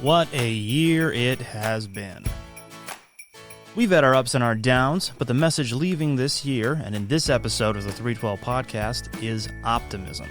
What a year it has been. We've had our ups and our downs, but the message leaving this year and in this episode of the 312 podcast is optimism.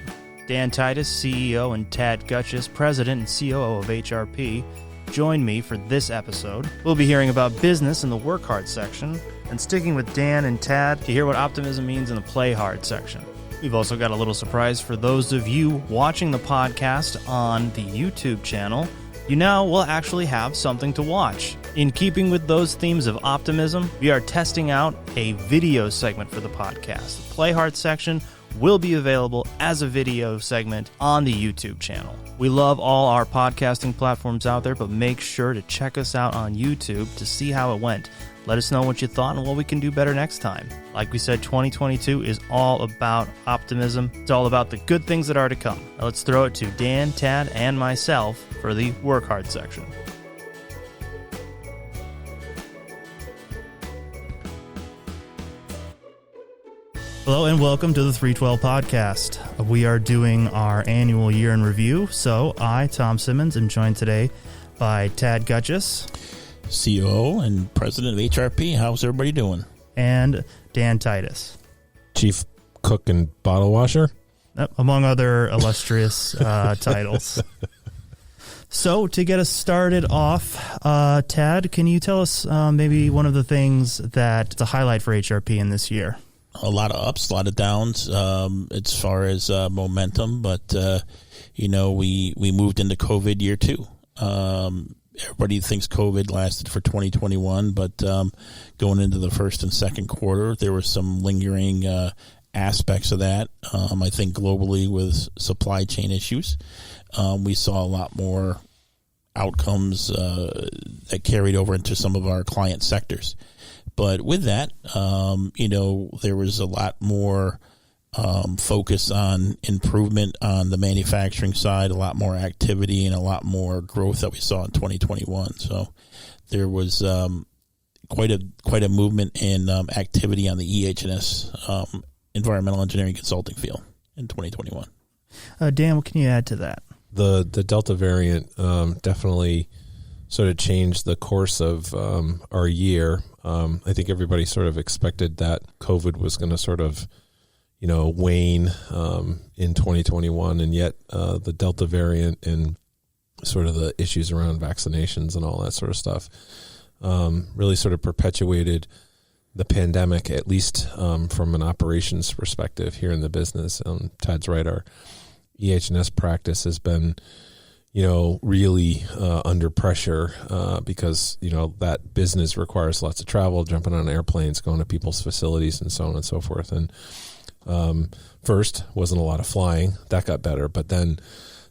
Dan Titus, CEO, and Tad Goetcheus, President and COO of HRP, join me for this episode. We'll be hearing about business in the work hard section and sticking with Dan and Tad to hear what optimism means in the play hard section. We've also got a little surprise for those of you watching the podcast on the YouTube channel. You now will actually have something to watch. In keeping with those themes of optimism, we are testing out a video segment for the podcast. The Play Hard section will be available as a video segment on the YouTube channel. We love all our podcasting platforms out there, but make sure to check us out on YouTube to see how it went. Let us know what you thought and what we can do better next time. Like we said, 2022 is all about optimism. It's all about the good things that are to come. Now let's throw it to Dan, Tad, and myself for the work hard section. Hello and welcome to the 312 podcast. We are doing our annual year in review. So I, Tom Simmons, am joined today by Tad Goetcheus, COO and President of HRP. How's everybody doing? And Dan Titus, Chief Cook and Bottle Washer, among other illustrious titles. So to get us started off, Tad, can you tell us maybe one of the things that's a highlight for HRP in this year? A lot of ups, a lot of downs as far as momentum, but we moved into COVID year 2. Everybody thinks COVID lasted for 2021, but going into the first and second quarter, there were some lingering aspects of that. I think globally with supply chain issues, we saw a lot more outcomes that carried over into some of our client sectors. But with that, there was a lot more focus on improvement on the manufacturing side, a lot more activity, and a lot more growth that we saw in 2021. So there was quite a movement in activity on the EH&S environmental engineering consulting field in 2021. Dan, what can you add to that? The Delta variant definitely sort of changed the course of our year. I think everybody sort of expected that COVID was going to sort of wane in 2021, and yet the Delta variant and sort of the issues around vaccinations and all that sort of stuff really sort of perpetuated the pandemic, at least from an operations perspective here in the business. Tad's right, our EH&S practice has been really under pressure because, that business requires lots of travel, jumping on airplanes, going to people's facilities and so on and so forth. And first wasn't a lot of flying. That got better. But then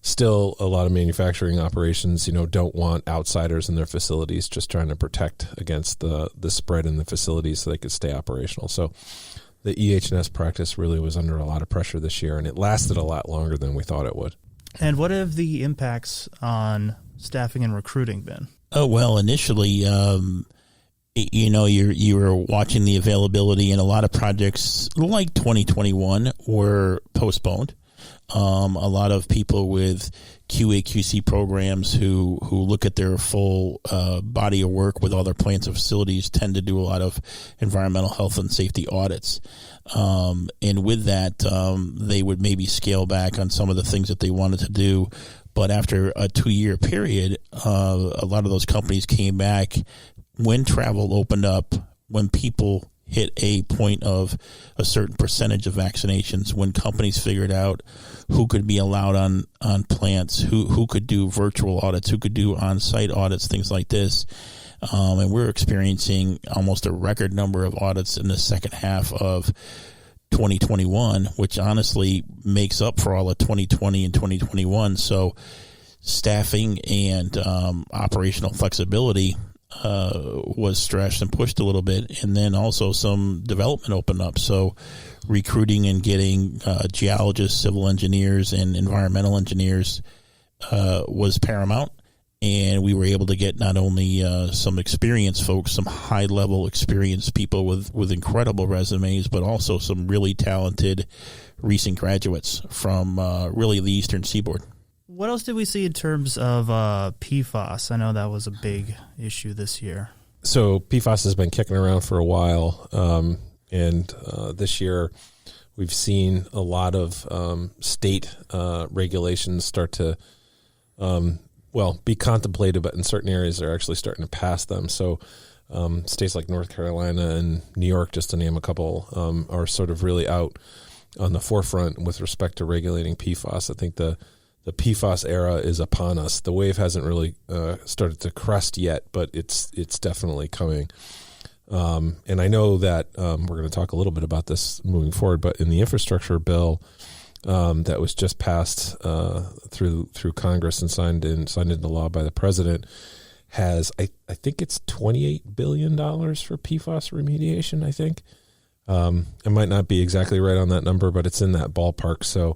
still a lot of manufacturing operations, don't want outsiders in their facilities, just trying to protect against the spread in the facilities so they could stay operational. So the EH&S practice really was under a lot of pressure this year, and it lasted a lot longer than we thought it would. And what have the impacts on staffing and recruiting been? Oh, well, initially, you were watching the availability, and a lot of projects like 2021 were postponed. A lot of people with QA/QC programs who look at their full body of work with all their plants and facilities tend to do a lot of environmental health and safety audits. And with that, they would maybe scale back on some of the things that they wanted to do. But after a 2-year period, a lot of those companies came back when travel opened up, when people hit a point of a certain percentage of vaccinations, when companies figured out who could be allowed on plants, who could do virtual audits, who could do on-site audits, things like this. And we're experiencing almost a record number of audits in the second half of 2021, which honestly makes up for all of 2020 and 2021. So staffing and operational flexibility was stretched and pushed a little bit, and then also some development opened up. So recruiting and getting geologists, civil engineers, and environmental engineers was paramount. And we were able to get not only some experienced folks, some high-level experienced people with incredible resumes, but also some really talented recent graduates from really the Eastern Seaboard. What else did we see in terms of PFAS? I know that was a big issue this year. So PFAS has been kicking around for a while, and this year we've seen a lot of state regulations start to, be contemplated, but in certain areas they're actually starting to pass them. So states like North Carolina and New York, just to name a couple, are sort of really out on the forefront with respect to regulating PFAS. I think the PFAS era is upon us. The wave hasn't really started to crest yet, but it's definitely coming. And I know that we're going to talk a little bit about this moving forward, but in the infrastructure bill that was just passed through Congress and signed into law by the president, has I think it's $28 billion for PFAS remediation. I think I might not be exactly right on that number, but it's in that ballpark. So.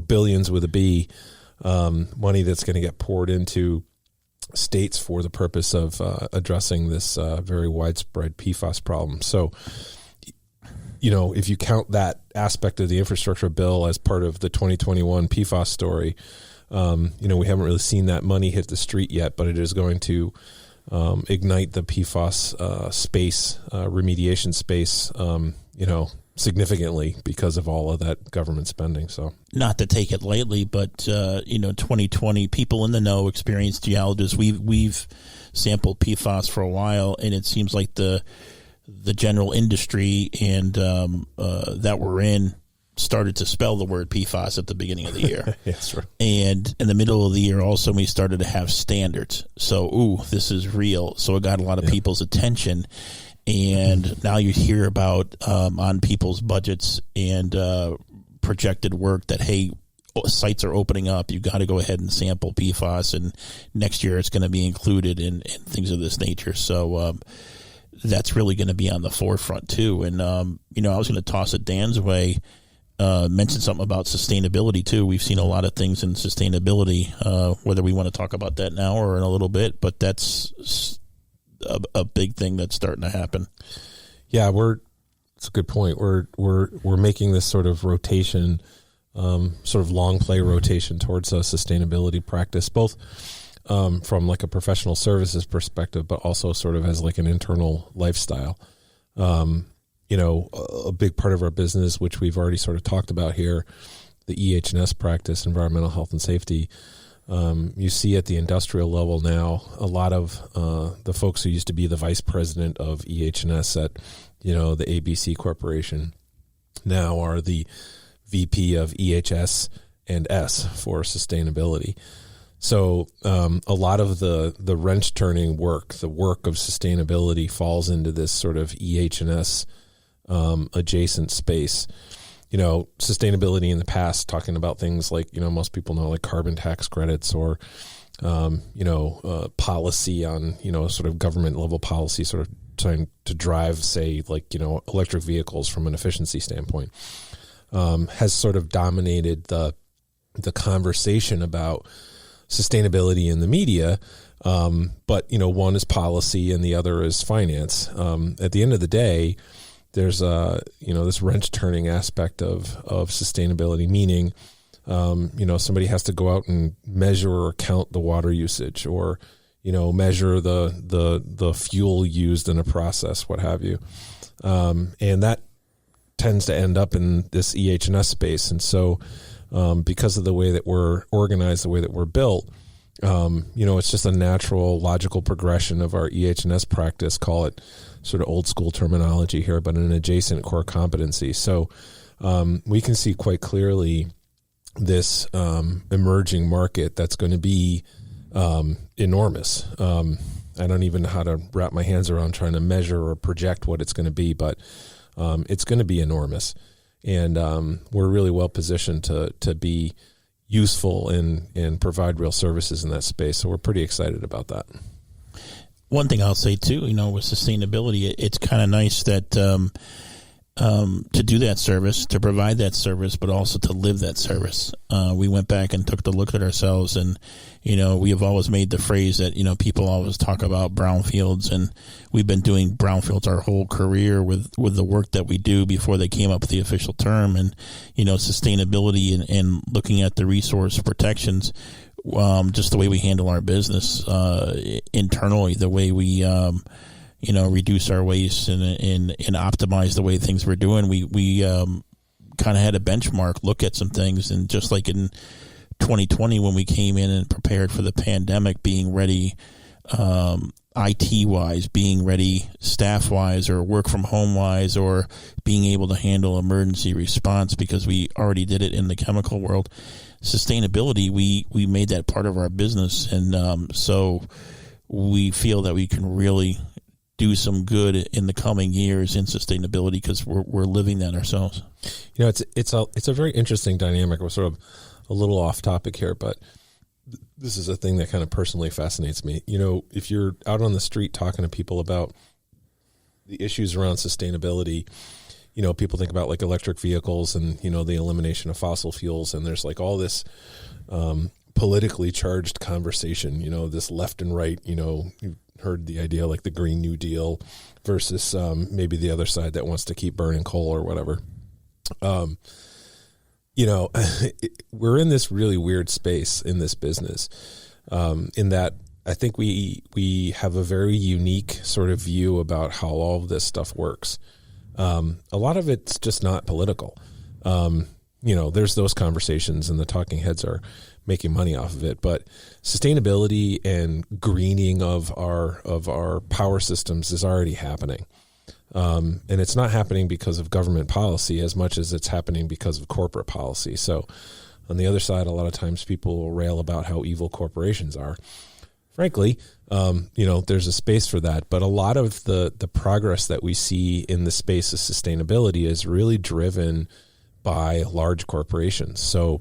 Billions with a B, money that's going to get poured into states for the purpose of addressing this very widespread PFAS problem. So, if you count that aspect of the infrastructure bill as part of the 2021 PFAS story, we haven't really seen that money hit the street yet, but it is going to ignite the PFAS space, remediation space, significantly because of all of that government spending. So, not to take it lightly, but 2020, people in the know, experienced geologists, we've sampled PFAS for a while, and it seems like the general industry and that we're in started to spell the word PFAS at the beginning of the year. Yes, right. And in the middle of the year also we started to have standards. So, this is real. So it got a lot of people's attention. And now you hear about on people's budgets and projected work that, hey, sites are opening up. You got to go ahead and sample PFAS, and next year it's going to be included in things of this nature. So that's really going to be on the forefront too. And I was going to toss it Dan's way. Mention something about sustainability too. We've seen a lot of things in sustainability. Whether we want to talk about that now or in a little bit, but that's a big thing that's starting to happen. Yeah, it's a good point. We're making this sort of rotation, sort of long play rotation towards a sustainability practice, both from like a professional services perspective, but also sort of as like an internal lifestyle. A big part of our business, which we've already sort of talked about here, the EH&S practice, environmental health and safety. You see at the industrial level now, a lot of the folks who used to be the vice president of EH&S at, the ABC Corporation now are the VP of EHS and S for sustainability. So a lot of the wrench turning work, the work of sustainability falls into this sort of EH&S adjacent space. Sustainability in the past, talking about things like, most people know, like carbon tax credits or, policy on, sort of government level policy, sort of trying to drive, say, like, electric vehicles from an efficiency standpoint, has sort of dominated the conversation about sustainability in the media. But, one is policy and the other is finance. At the end of the day, there's this wrench turning aspect of sustainability, meaning, somebody has to go out and measure or count the water usage or, measure the fuel used in a process, what have you. And that tends to end up in this EH&S space. And so, because of the way that we're organized, the way that we're built, it's just a natural, logical progression of our EH&S practice, call it sort of old school terminology here, but an adjacent core competency. So we can see quite clearly this emerging market that's going to be enormous. I don't even know how to wrap my hands around trying to measure or project what it's going to be, but it's going to be enormous. And we're really well positioned to be useful and provide real services in that space. So we're pretty excited about that. One thing I'll say too, with sustainability, it's kind of nice that to do that service, to provide that service, but also to live that service. We went back and took a look at ourselves, and, we have always made the phrase that, people always talk about brownfields, and we've been doing brownfields our whole career with the work that we do before they came up with the official term. And, sustainability and looking at the resource protections, just the way we handle our business, internally, the way we, reduce our waste and optimize the way things we're doing. We kind of had a benchmark, look at some things, and just like in 2020 when we came in and prepared for the pandemic, being ready, IT-wise, being ready staff-wise or work from home-wise, or being able to handle emergency response because we already did it in the chemical world. Sustainability, we made that part of our business, and so we feel that we can really do some good in the coming years in sustainability because we're living that ourselves. It's a very interesting dynamic. We're sort of a little off topic here, but this is a thing that kind of personally fascinates me. If you're out on the street talking to people about the issues around sustainability, people think about like electric vehicles and, the elimination of fossil fuels. And there's like all this politically charged conversation, this left and right, you've heard the idea like the Green New Deal versus maybe the other side that wants to keep burning coal or whatever. We're in this really weird space in this business, in that I think we have a very unique sort of view about how all of this stuff works. A lot of it's just not political. There's those conversations and the talking heads are making money off of it, but sustainability and greening of our power systems is already happening. And it's not happening because of government policy as much as it's happening because of corporate policy. So on the other side, a lot of times people will rail about how evil corporations are. Frankly, there's a space for that. But a lot of the progress that we see in the space of sustainability is really driven by large corporations. So,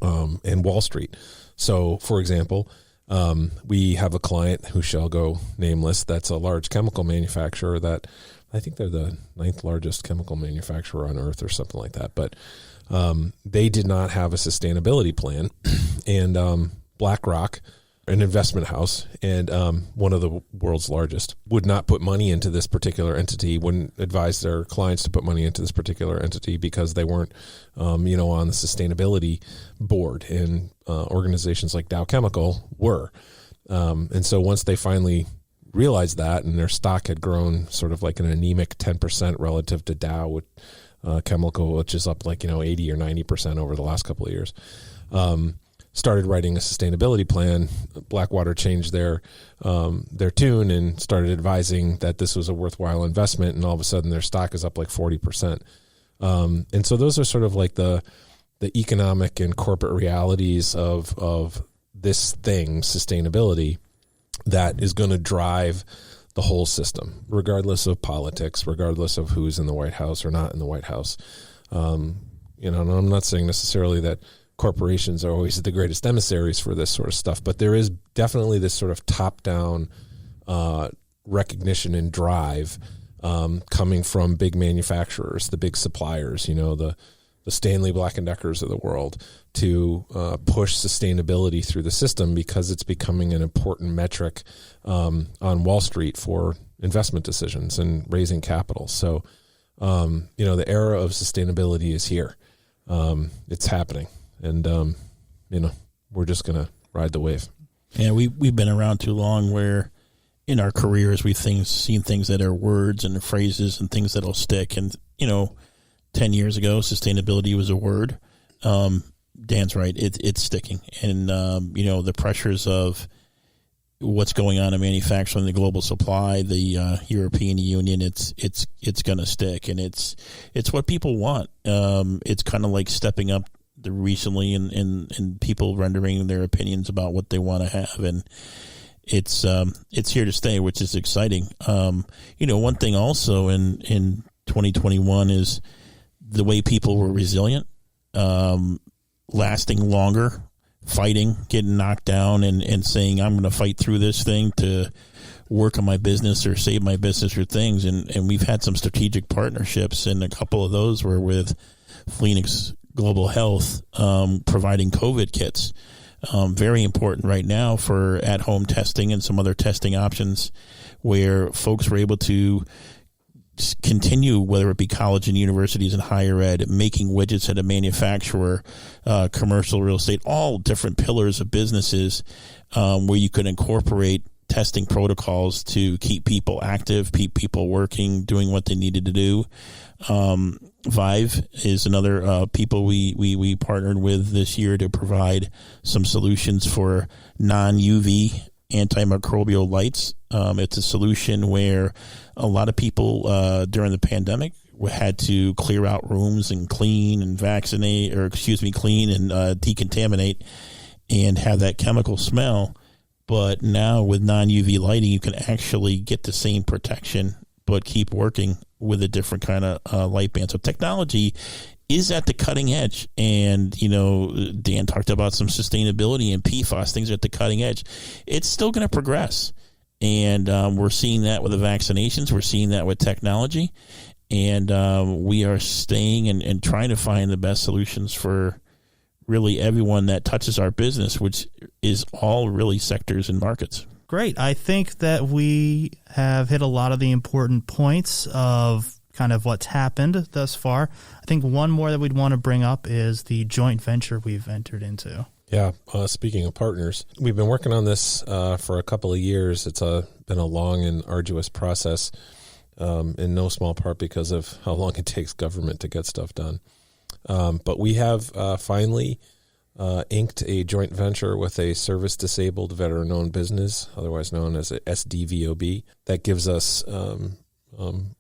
and Wall Street. So, for example, we have a client who shall go nameless. That's a large chemical manufacturer that I think they're the 9th largest chemical manufacturer on earth or something like that. But they did not have a sustainability plan. And BlackRock, an investment house and one of the world's largest, would not put money into this particular entity, wouldn't advise their clients to put money into this particular entity because they weren't, on the sustainability board. And organizations like Dow Chemical were. And so once they finally realized that, and their stock had grown sort of like an anemic 10% relative to Dow with Chemical, which is up like 80 or 90% over the last couple of years, started writing a sustainability plan. Blackwater changed their tune and started advising that this was a worthwhile investment, and all of a sudden their stock is up like 40%. And so those are sort of like the economic and corporate realities of this thing, sustainability, that is going to drive the whole system, regardless of politics, regardless of who's in the White House or not in the White House. And I'm not saying necessarily that corporations are always the greatest emissaries for this sort of stuff, but there is definitely this sort of top-down recognition and drive coming from big manufacturers, the big suppliers, the Stanley Black & Deckers of the world, to push sustainability through the system because it's becoming an important metric on Wall Street for investment decisions and raising capital. So, the era of sustainability is here. It's happening. And, we're just going to ride the wave. Yeah, we've been around too long where in our careers we've seen things that are words and phrases and things that'll stick. And, 10 years ago, sustainability was a word. Dan's right. It's sticking. And, the pressures of what's going on in manufacturing, the global supply, the European Union, it's going to stick. And it's what people want. It's kind of like stepping up recently and people rendering their opinions about what they want to have. And it's here to stay, which is exciting. One thing also in 2021 is the way people were resilient, lasting longer, fighting, getting knocked down and saying, I'm going to fight through this thing, to work on my business or save my business or things. And we've had some strategic partnerships, and a couple of those were with Phoenix Global Health, providing COVID kits. Very important right now for at-home testing and some other testing options where folks were able to continue, whether it be college and universities and higher ed, making widgets at a manufacturer, commercial real estate, all different pillars of businesses where you could incorporate testing protocols to keep people active, keep people working, doing what they needed to do. Vive is another people we partnered with this year to provide some solutions for non-UV antimicrobial lights. It's a solution where a lot of people during the pandemic had to clear out rooms and clean and clean and decontaminate and have that chemical smell. But now with non-UV lighting, you can actually get the same protection but keep working with a different kind of light band. So technology is at the cutting edge. And, you know, Dan talked about some sustainability and PFAS, things are at the cutting edge. It's still going to progress. And we're seeing that with the vaccinations. We're seeing that with technology. And we are staying and trying to find the best solutions for really everyone that touches our business, which is all really sectors and markets. Great. I think that we have hit a lot of the important points of kind of what's happened thus far. I think one more that we'd want to bring up is the joint venture we've entered into. Yeah. Speaking of partners, we've been working on this for a couple of years. It's been a long and arduous process, in no small part because of how long it takes government to get stuff done. But we have finally inked a joint venture with a service-disabled veteran-owned business, otherwise known as a SDVOB. That gives us a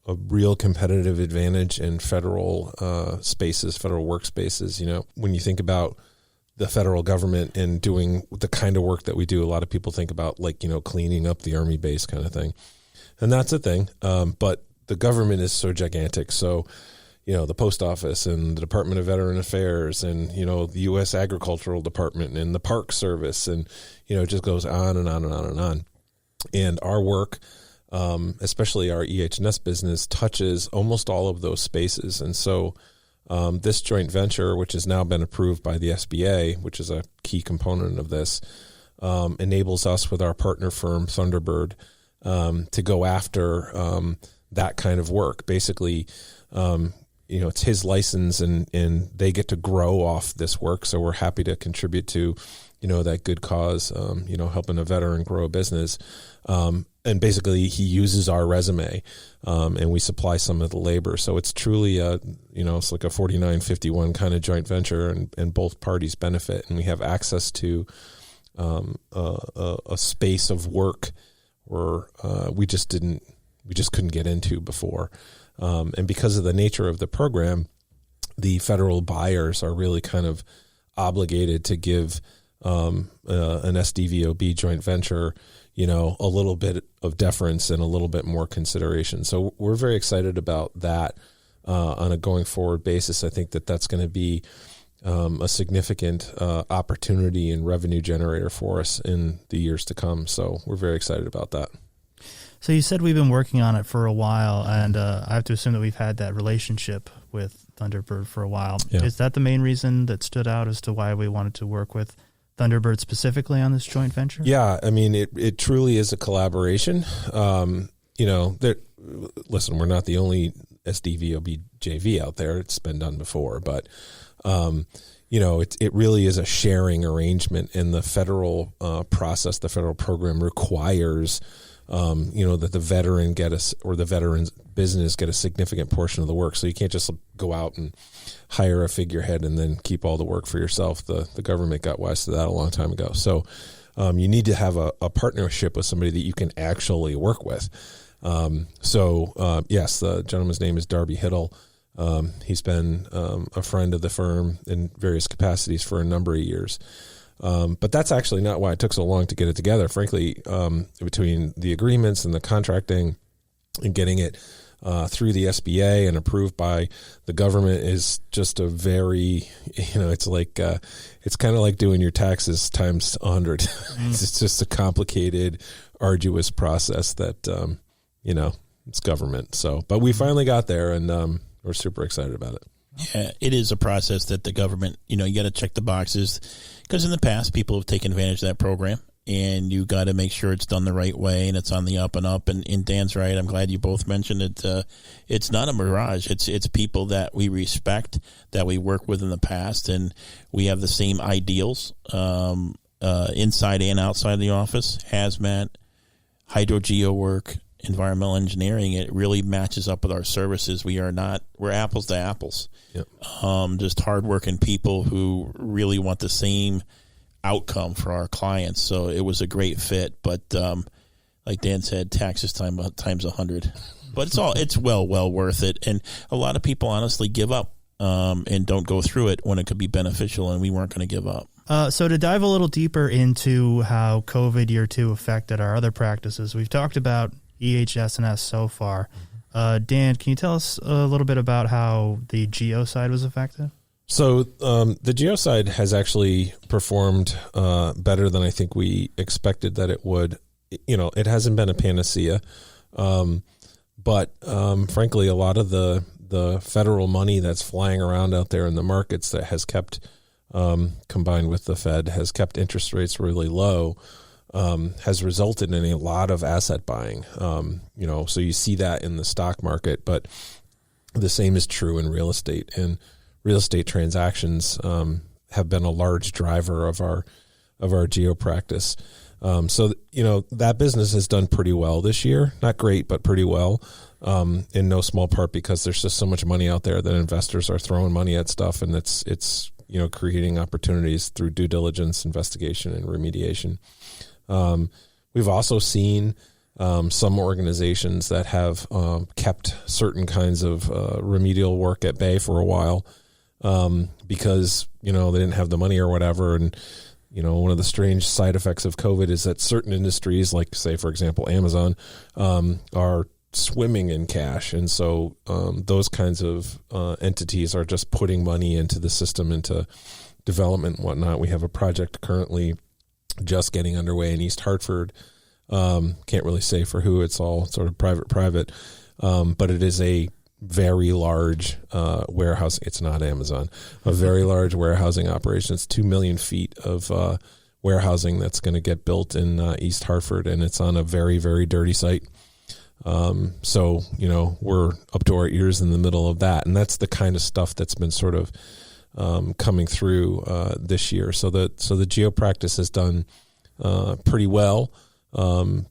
real competitive advantage in federal spaces, federal workspaces. You know, when you think about the federal government and doing the kind of work that we do, a lot of people think about, like, you know, cleaning up the Army base kind of thing. And that's a thing. But the government is so gigantic. So, you know, the post office and the Department of Veteran Affairs and, you know, the U.S. Agricultural Department and the Park Service and, you know, it just goes on and on and on and on. And our work, especially our EH&S business, touches almost all of those spaces. And so this joint venture, which has now been approved by the SBA, which is a key component of this, enables us with our partner firm, Thunderbird, to go after that kind of work. Basically, you know, it's his license and they get to grow off this work. So we're happy to contribute to, you know, that good cause, you know, helping a veteran grow a business. And basically he uses our resume, and we supply some of the labor. So it's truly you know, it's like a 49-51 kind of joint venture and both parties benefit. And we have access to, a space of work where, we just couldn't get into before. And because of the nature of the program, the federal buyers are really kind of obligated to give an SDVOB joint venture, you know, a little bit of deference and a little bit more consideration. So we're very excited about that on a going forward basis. I think that that's going to be a significant opportunity and revenue generator for us in the years to come. So we're very excited about that. So you said we've been working on it for a while, and I have to assume that we've had that relationship with Thunderbird for a while. Yeah. Is that the main reason that stood out as to why we wanted to work with Thunderbird specifically on this joint venture? Yeah, I mean, it truly is a collaboration. You know, listen, we're not the only SDVOB JV out there. It's been done before, but you know, it really is a sharing arrangement, and the federal process, the federal program requires you know, that the veteran or the veteran's business get a significant portion of the work. So you can't just go out and hire a figurehead and then keep all the work for yourself. The government got wise to that a long time ago. So you need to have a partnership with somebody that you can actually work with. Yes, the gentleman's name is Darby Hiddle. He's been a friend of the firm in various capacities for a number of years. But that's actually not why it took so long to get it together. Frankly, between the agreements and the contracting and getting it through the SBA and approved by the government is just a very, it's like it's kind of like doing your taxes times 100. It's just a complicated, arduous process that it's government. So, but we finally got there, and we're super excited about it. Yeah, it is a process that the government, you got to check the boxes, because in the past people have taken advantage of that program, and you got to make sure it's done the right way and it's on the up and up. And Dan's right. I'm glad you both mentioned it. It's not a mirage. It's people that we respect, that we work with in the past, and we have the same ideals inside and outside the office. Hazmat, hydrogeo work, environmental engineering, it really matches up with our services. We're apples to apples. Yep. Just hardworking people who really want the same outcome for our clients. So it was a great fit, but like Dan said, taxes times 100. But it's well worth it. And a lot of people honestly give up and don't go through it when it could be beneficial, and we weren't going to give up. So to dive a little deeper into how COVID year 2 affected our other practices, we've talked about EHS&S so far. Dan, can you tell us a little bit about how the geo side was affected? So the geo side has actually performed better than I think we expected that it would. It hasn't been a panacea, but frankly, a lot of the federal money that's flying around out there in the markets that has kept, combined with the Fed, has kept interest rates really low. Has resulted in a lot of asset buying. So you see that in the stock market, but the same is true in real estate. And real estate transactions have been a large driver of our geo practice. So that business has done pretty well this year. Not great, but pretty well. In no small part because there's just so much money out there that investors are throwing money at stuff, and it's creating opportunities through due diligence, investigation, and remediation. We've also seen some organizations that have kept certain kinds of remedial work at bay for a while because they didn't have the money or whatever. And one of the strange side effects of COVID is that certain industries, like say for example Amazon, are swimming in cash, and so those kinds of entities are just putting money into the system, into development and whatnot. We have a project currently just getting underway in East Hartford. Can't really say for who. It's all sort of private. But it is a very large warehouse. It's not Amazon. A very large warehousing operation. It's 2 million feet of warehousing that's going to get built in East Hartford, and it's on a very, very dirty site. So we're up to our ears in the middle of that, and that's the kind of stuff that's been sort of coming through this year. So the geo practice has done pretty well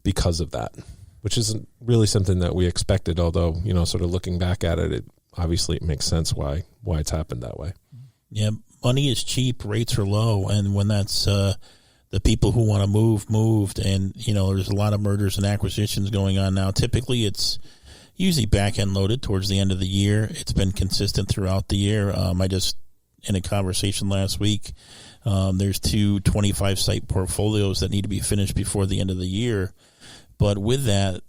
because of that, which isn't really something that we expected, although, sort of looking back at it, it makes sense why it's happened that way. Yeah, money is cheap, rates are low, and when that's the people who want to moved, and, there's a lot of mergers and acquisitions going on now. Typically, it's usually back-end loaded towards the end of the year. It's been consistent throughout the year. In a conversation last week, there's 2 25-site portfolios that need to be finished before the end of the year. But with that,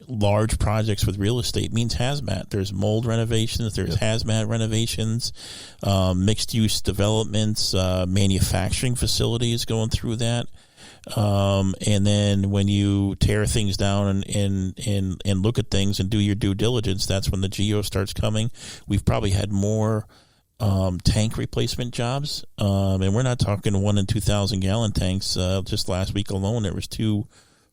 large projects with real estate means hazmat. There's mold renovations, there's hazmat renovations, mixed-use developments, manufacturing facilities going through that. And then when you tear things down and look at things and do your due diligence, that's when the geo starts coming. We've probably had more tank replacement jobs, and we're not talking 1 and 2,000 gallon tanks. Just last week alone, there was 2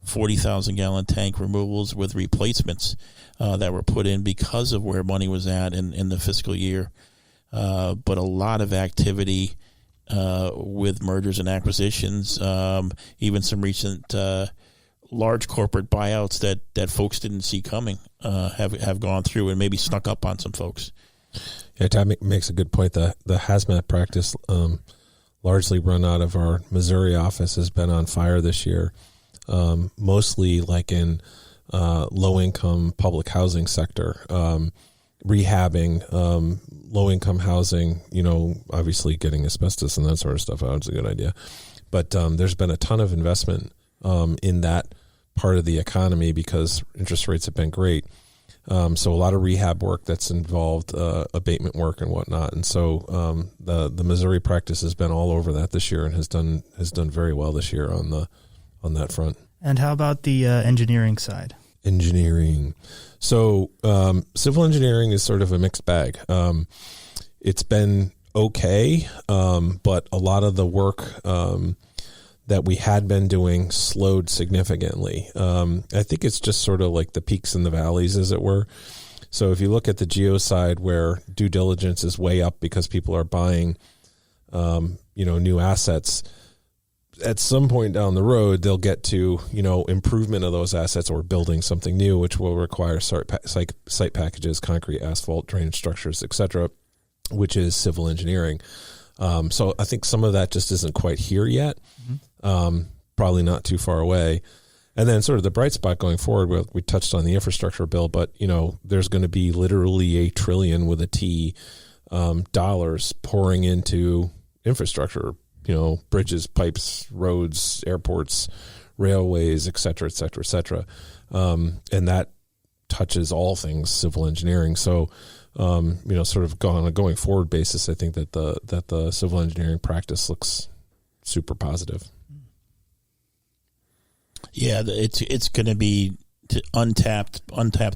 40,000 gallon tank removals with replacements that were put in because of where money was at in the fiscal year. But a lot of activity with mergers and acquisitions, even some recent large corporate buyouts that folks didn't see coming have gone through and maybe snuck up on some folks. Yeah, Tad makes a good point. The hazmat practice, largely run out of our Missouri office, has been on fire this year, mostly like in low-income public housing sector, rehabbing low-income housing, obviously getting asbestos and that sort of stuff out is a good idea. But there's been a ton of investment in that part of the economy because interest rates have been great. So a lot of rehab work that's involved, abatement work and whatnot. And so the Missouri practice has been all over that this year and has done very well this year on that front. And how about the engineering side? Engineering. So civil engineering is sort of a mixed bag. It's been okay, but a lot of the work that we had been doing slowed significantly. I think it's just sort of like the peaks and the valleys, as it were. So if you look at the geo side, where due diligence is way up because people are buying, new assets, at some point down the road, they'll get to, improvement of those assets or building something new, which will require site packages, concrete, asphalt, drainage structures, etc., which is civil engineering. So I think some of that just isn't quite here yet. Probably not too far away. And then sort of the bright spot going forward, we touched on the infrastructure bill, but, there's going to be literally $1 trillion with a T dollars pouring into infrastructure, bridges, pipes, roads, airports, railways, et cetera, et cetera, et cetera. And that touches all things civil engineering. So, sort of on a going forward basis, I think that the civil engineering practice looks super positive. Yeah, it's going to be untapped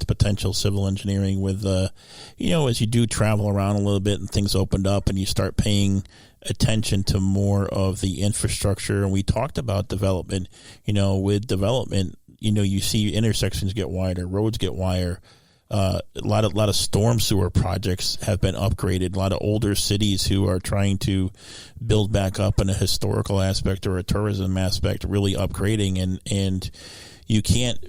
potential civil engineering with, as you do travel around a little bit and things opened up and you start paying attention to more of the infrastructure. And we talked about development, with development, you see intersections get wider, roads get wider. A lot of storm sewer projects have been upgraded. A lot of older cities who are trying to build back up in a historical aspect or a tourism aspect, really upgrading. And you can't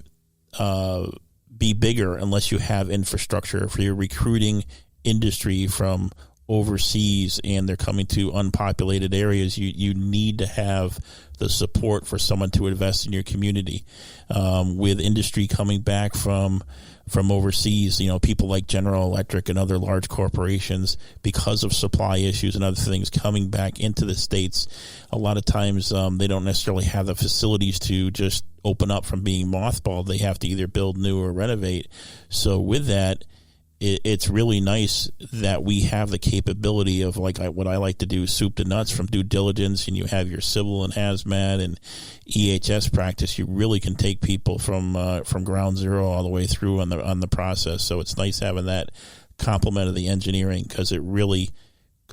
be bigger unless you have infrastructure. If you're recruiting industry from overseas and they're coming to unpopulated areas, you need to have the support for someone to invest in your community. With industry coming back from overseas, people like General Electric and other large corporations, because of supply issues and other things coming back into the States, a lot of times they don't necessarily have the facilities to just open up from being mothballed. They have to either build new or renovate. So with that, it's really nice that we have the capability of what I like to do, soup to nuts, from due diligence, and you have your civil and hazmat and EHS practice. You really can take people from ground zero all the way through on the process. So it's nice having that complement of the engineering, because it really,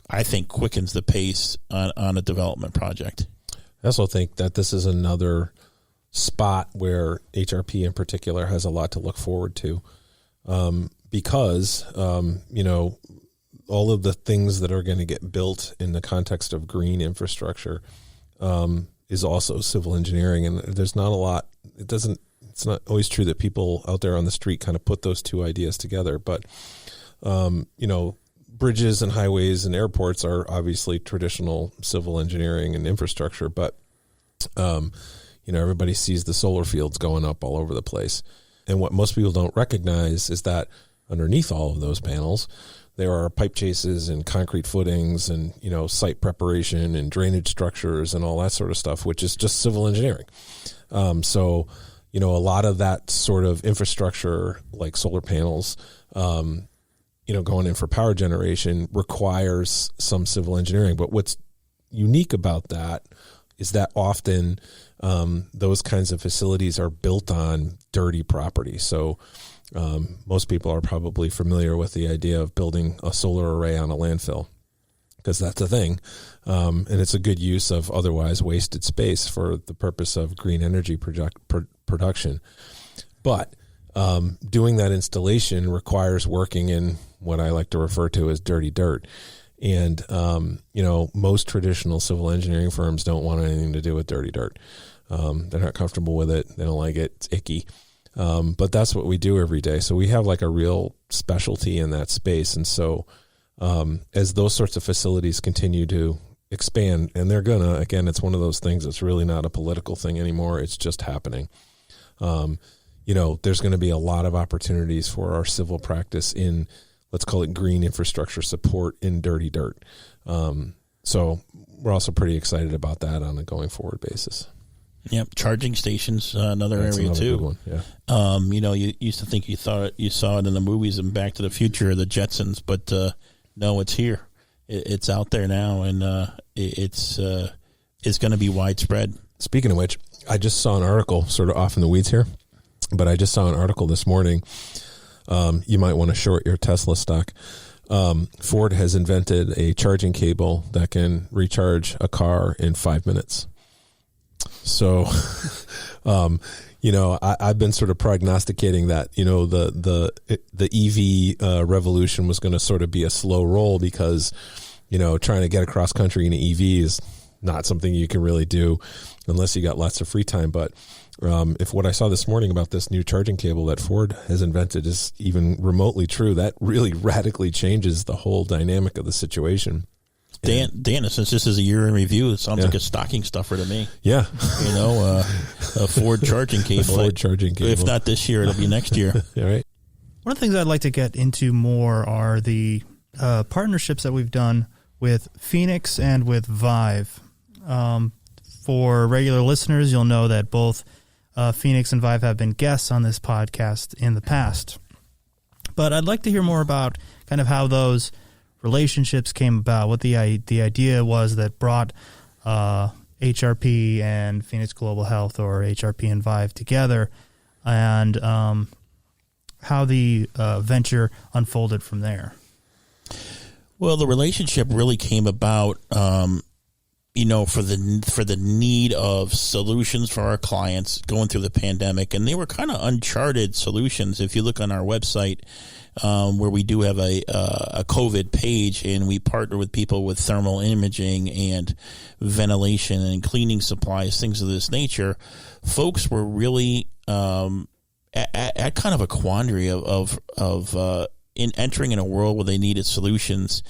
I think, quickens the pace on a development project. I also think that this is another spot where HRP in particular has a lot to look forward to. Because, all of the things that are going to get built in the context of green infrastructure is also civil engineering. And there's not a lot. It's not always true that people out there on the street kind of put those two ideas together. But, bridges and highways and airports are obviously traditional civil engineering and infrastructure. But, everybody sees the solar fields going up all over the place. And what most people don't recognize is that underneath all of those panels, there are pipe chases and concrete footings and, site preparation and drainage structures and all that sort of stuff, which is just civil engineering. So, a lot of that sort of infrastructure, like solar panels, going in for power generation, requires some civil engineering. But what's unique about that is that often those kinds of facilities are built on dirty property. So most people are probably familiar with the idea of building a solar array on a landfill, because that's a thing. And it's a good use of otherwise wasted space for the purpose of green energy production. But doing that installation requires working in what I like to refer to as dirty dirt. And, most traditional civil engineering firms don't want anything to do with dirty dirt. They're not comfortable with it. They don't like it. It's icky. But that's what we do every day. So we have a real specialty in that space. And so as those sorts of facilities continue to expand, and they're going to, again, it's one of those things that's really not a political thing anymore. It's just happening. There's going to be a lot of opportunities for our civil practice in, let's call it, green infrastructure support in dirty dirt. So we're also pretty excited about that on a going forward basis. Yep, charging stations, another That's area another too. good one, yeah. You used to think you saw it in the movies and Back to the Future, the Jetsons, but no, it's here. It's out there now, and it's going to be widespread. Speaking of which, I just saw an article, sort of off in the weeds here, but I just saw an article this morning. You might want to short your Tesla stock. Ford has invented a charging cable that can recharge a car in 5 minutes. So, I've been sort of prognosticating that, the EV revolution was going to sort of be a slow roll because, trying to get across country in an EV is not something you can really do unless you got lots of free time. But if what I saw this morning about this new charging cable that Ford has invented is even remotely true, that really radically changes the whole dynamic of the situation. Dan, since this is a year in review, it sounds like a stocking stuffer to me. Yeah. A Ford charging cable. Ford charging cable. If not this year, it'll be next year. All right. One of the things I'd like to get into more are the partnerships that we've done with Phoenix and with Vive. For regular listeners, you'll know that both Phoenix and Vive have been guests on this podcast in the past. But I'd like to hear more about kind of how those relationships came about, what the idea was that brought HRP and Phoenix Global Health, or HRP and Vive, together, and how the venture unfolded from there. Well, the relationship really came about, for the need of solutions for our clients going through the pandemic, and they were kind of uncharted solutions. If you look on our website, where we do have a COVID page, and we partner with people with thermal imaging and ventilation and cleaning supplies, things of this nature, folks were really at kind of a quandary of in entering in a world where they needed solutions.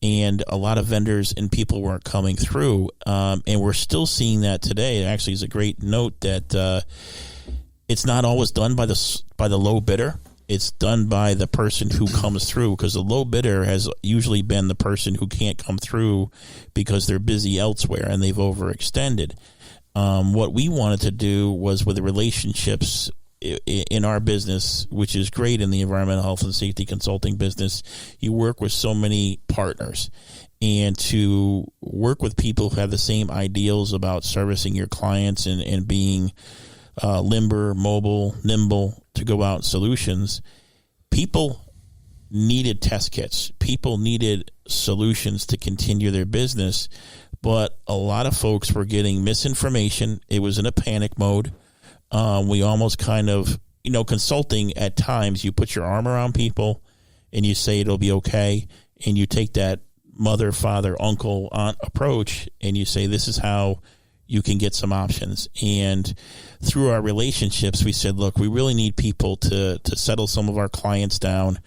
And a lot of vendors and people weren't coming through, and we're still seeing that today. It actually is a great note that it's not always done by the low bidder. It's done by the person who comes through, because the low bidder has usually been the person who can't come through because they're busy elsewhere and they've overextended. What we wanted to do was, with the relationships in our business, which is great in the environmental health and safety consulting business, you work with so many partners, and to work with people who have the same ideals about servicing your clients and being limber, mobile, nimble to go out solutions. People needed test kits. People needed solutions to continue their business, but a lot of folks were getting misinformation. It was in a panic mode. We almost kind of, consulting at times, you put your arm around people and you say it'll be okay, and you take that mother, father, uncle, aunt approach, and you say this is how you can get some options. And through our relationships, we said, look, we really need people to settle some of our clients down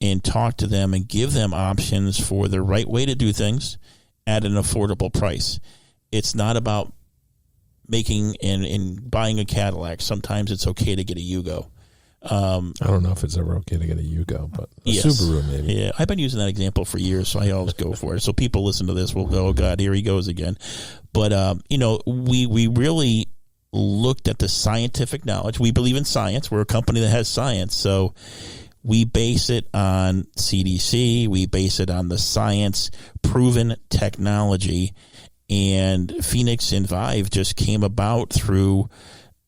and talk to them and give them options for the right way to do things at an affordable price. It's not about making and buying a Cadillac. Sometimes it's okay to get a Yugo. I don't know if it's ever okay to get a Yugo, but a Subaru maybe. Yeah, I've been using that example for years, so I always go for it. So people listen to this will go, oh, God, here he goes again. But, we really looked at the scientific knowledge. We believe in science. We're a company that has science. So we base it on CDC. We base it on the science-proven technology. And Phoenix and Vive just came about through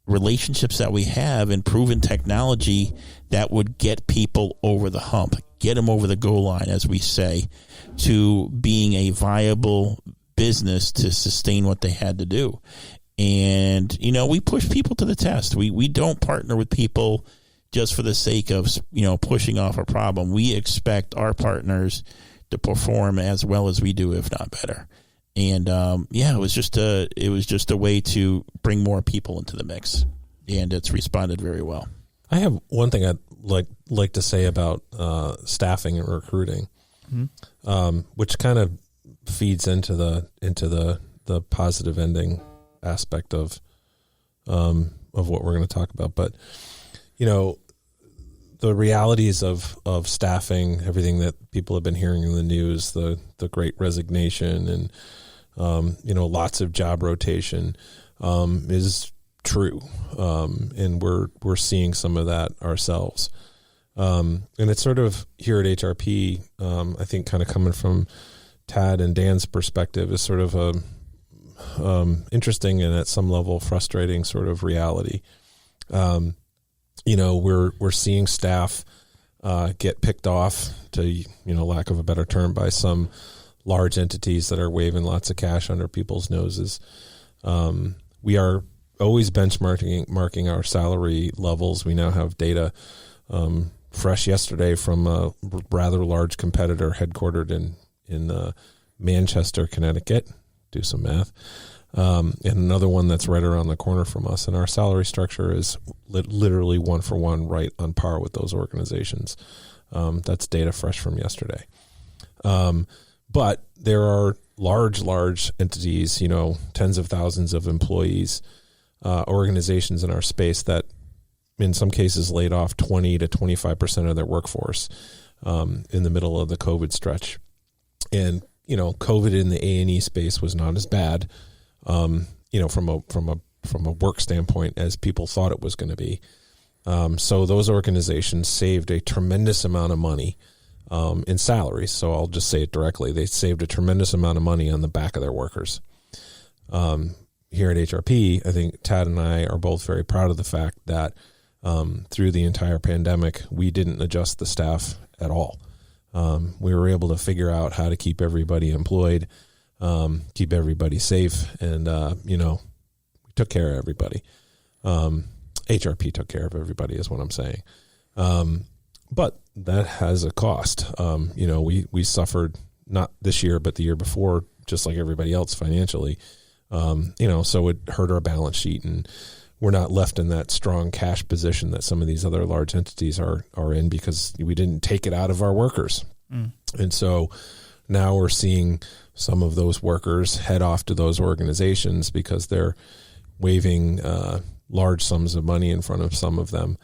relationships that we have and proven technology that would get people over the hump, get them over the goal line, as we say, to being a viable business to sustain what they had to do. And, we push people to the test. We don't partner with people just for the sake of, pushing off a problem. We expect our partners to perform as well as we do, if not better. And it was just a way to bring more people into the mix, and it's responded very well. I have one thing I'd like to say about staffing and recruiting, which kind of feeds into the positive ending aspect of what we're going to talk about. But the realities of staffing, everything that people have been hearing in the news, the great resignation and lots of job rotation. is true, and we're seeing some of that ourselves. And it's sort of here at HRP, I think kind of coming from Tad and Dan's perspective is sort of a interesting and at some level frustrating sort of reality. We're seeing staff get picked off, to lack of a better term, by some large entities that are waving lots of cash under people's noses. We are always benchmarking our salary levels. We now have data fresh yesterday from a rather large competitor headquartered in Manchester, Connecticut. Do some math. And another one that's right around the corner from us. And our salary structure is literally 1-for-1 right on par with those organizations. That's data fresh from yesterday. But there are large entities, tens of thousands of employees, organizations in our space that in some cases laid off 20 to 25% of their workforce in the middle of the COVID stretch. And, COVID in the A&E space was not as bad, from a work standpoint as people thought it was going to be. So those organizations saved a tremendous amount of money in salaries. So I'll just say it directly. They saved a tremendous amount of money on the back of their workers. Here at HRP, I think Tad and I are both very proud of the fact that through the entire pandemic, we didn't adjust the staff at all. We were able to figure out how to keep everybody employed, keep everybody safe, and, we took care of everybody. HRP took care of everybody is what I'm saying. But that has a cost. We suffered not this year, but the year before, just like everybody else financially. So it hurt our balance sheet, and we're not left in that strong cash position that some of these other large entities are in because we didn't take it out of our workers. And so now we're seeing some of those workers head off to those organizations because they're waving large sums of money in front of some of them.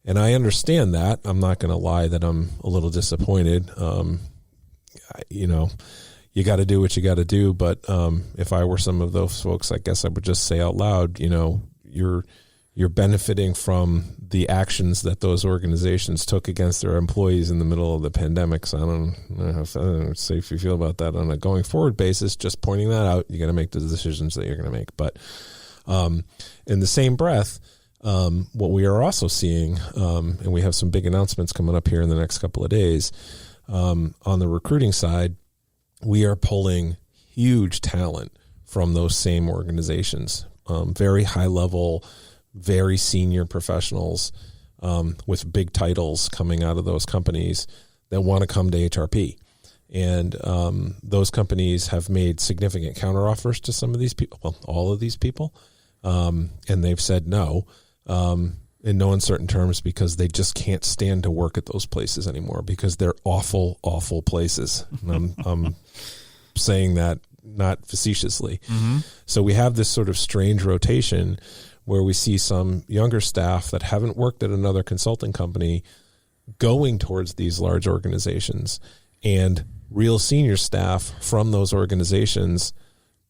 And I understand that. I'm not going to lie that I'm a little disappointed. You got to do what you got to do. But if I were some of those folks, I guess I would just say out loud, you're benefiting from the actions that those organizations took against their employees in the middle of the pandemic. So I don't know how safe you feel about that on a going forward basis. Just pointing that out, you got to make the decisions that you're going to make. But in the same breath, what we are also seeing, and we have some big announcements coming up here in the next couple of days, on the recruiting side, we are pulling huge talent from those same organizations, very high level, very senior professionals with big titles coming out of those companies that want to come to HRP. And those companies have made significant counteroffers to some of these people, well, all of these people, and they've said no in no uncertain terms because they just can't stand to work at those places anymore because they're awful, awful places. And I'm saying that not facetiously. Mm-hmm. So we have this sort of strange rotation where we see some younger staff that haven't worked at another consulting company going towards these large organizations, and real senior staff from those organizations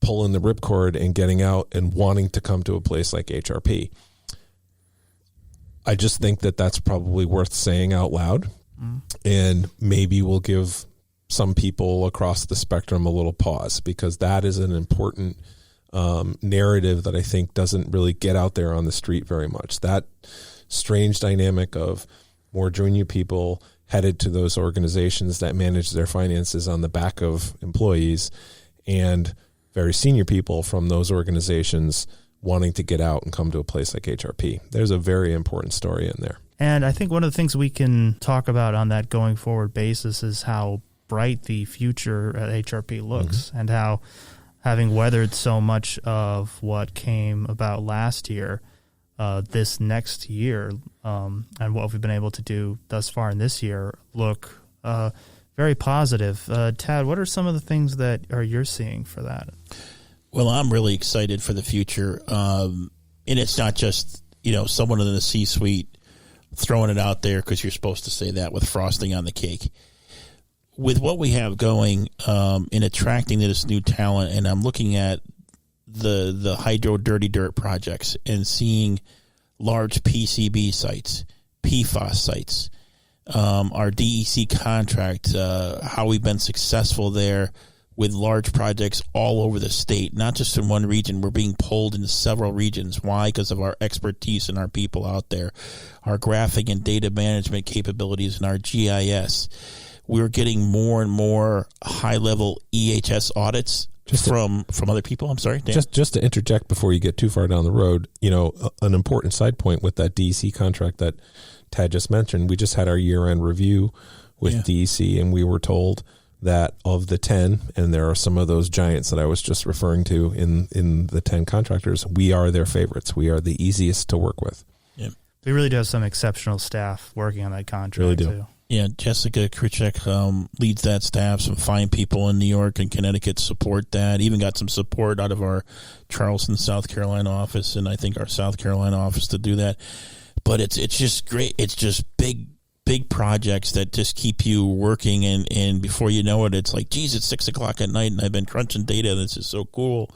pulling the ripcord and getting out and wanting to come to a place like HRP. I just think that that's probably worth saying out loud, and maybe we'll give some people across the spectrum a little pause, because that is an important narrative that I think doesn't really get out there on the street very much. That strange dynamic of more junior people headed to those organizations that manage their finances on the back of employees, and very senior people from those organizations wanting to get out and come to a place like HRP. There's a very important story in there. And I think one of the things we can talk about on that going forward basis is how bright the future at HRP looks, and how, having weathered so much of what came about last year, this next year, and what we've been able to do thus far in this year, look very positive. Tad, what are some of the things that you're seeing for that? Well, I'm really excited for the future, and it's not just someone in the C-suite throwing it out there because you're supposed to say that with frosting on the cake. With what we have going in attracting this new talent, and I'm looking at the hydro dirty dirt projects and seeing large PCB sites, PFAS sites, our DEC contract, how we've been successful there with large projects all over the state, not just in one region. We're being pulled into several regions. Why? Because of our expertise and our people out there, our graphic and data management capabilities, and our GIS. We're getting more and more high-level EHS audits from other people. I'm sorry, Dan. Just to interject before you get too far down the road, an important side point with that DEC contract that Tad just mentioned, we just had our year-end review with DEC, and we were told that of the 10, and there are some of those giants that I was just referring to in the 10 contractors, we are their favorites. We are the easiest to work with. Yeah. We really do have some exceptional staff working on that contract, really do. Too. Yeah, Jessica Krichek leads that staff. Some fine people in New York and Connecticut support that. Even got some support out of our Charleston, South Carolina office, and I think our South Carolina office to do that. But it's just great. It's just big projects that just keep you working, and before you know it, it's like, geez, it's 6 o'clock at night, and I've been crunching data. This is so cool.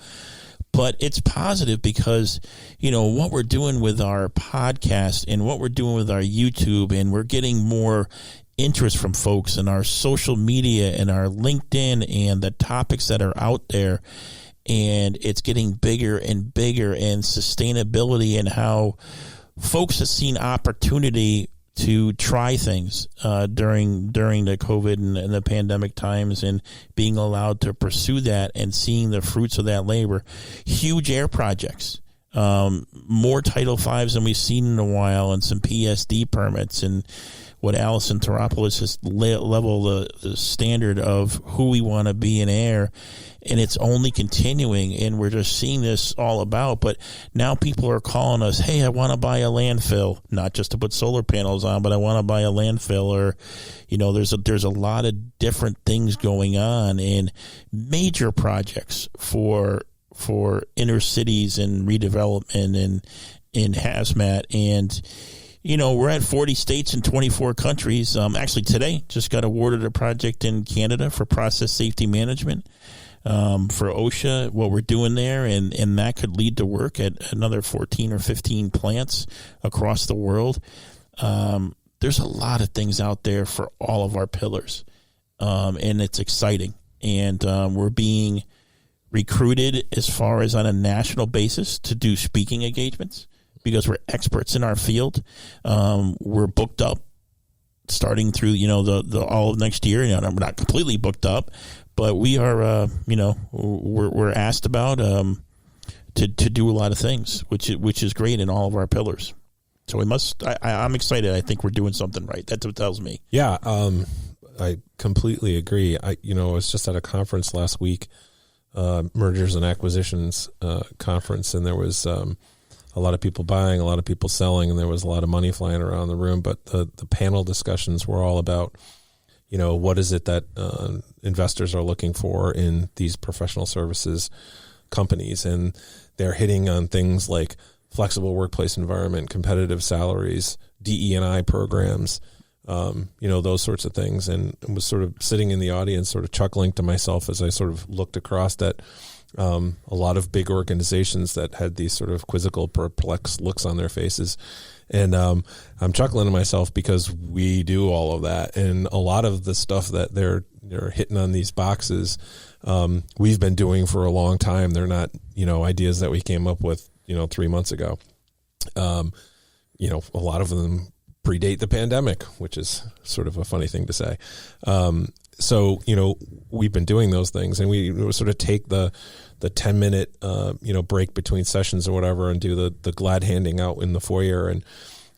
But it's positive because, what we're doing with our podcast and what we're doing with our YouTube, and we're getting more interest from folks in our social media and our LinkedIn and the topics that are out there. And it's getting bigger and bigger, and sustainability and how folks have seen opportunity to try things during the COVID and the pandemic times, and being allowed to pursue that and seeing the fruits of that labor. Huge air projects, more Title V's than we've seen in a while, and some PSD permits, and what Allison Teropoulos has leveled the standard of who we want to be in air. And it's only continuing, and we're just seeing this all about. But now people are calling us, hey, I want to buy a landfill, not just to put solar panels on, but I want to buy a landfill. Or, there's a lot of different things going on, and major projects for inner cities and redevelopment and in hazmat. And, we're at 40 states and 24 countries. Actually, today just got awarded a project in Canada for process safety management. For OSHA, what we're doing there, and that could lead to work at another 14 or 15 plants across the world. There's a lot of things out there for all of our pillars, and it's exciting. And we're being recruited as far as on a national basis to do speaking engagements because we're experts in our field. We're booked up starting through, the all of next year. We're not completely booked up, but we are, we're asked about to do a lot of things, which is great in all of our pillars. So we must. I'm excited. I think we're doing something right. That's what tells me. Yeah, I completely agree. I was just at a conference last week, mergers and acquisitions conference, and there was a lot of people buying, a lot of people selling, and there was a lot of money flying around the room. But the panel discussions were all about, what is it that investors are looking for in these professional services companies, and they're hitting on things like flexible workplace environment, competitive salaries, DE&I programs, those sorts of things. And was sort of sitting in the audience, sort of chuckling to myself as I sort of looked across at a lot of big organizations that had these sort of quizzical, perplexed looks on their faces. And I'm chuckling to myself because we do all of that. And a lot of the stuff that they're hitting on these boxes, we've been doing for a long time. They're not, ideas that we came up with, 3 months ago. A lot of them predate the pandemic, which is sort of a funny thing to say. So, we've been doing those things, and we sort of take the 10-minute, break between sessions or whatever, and do the glad handing out in the foyer. And,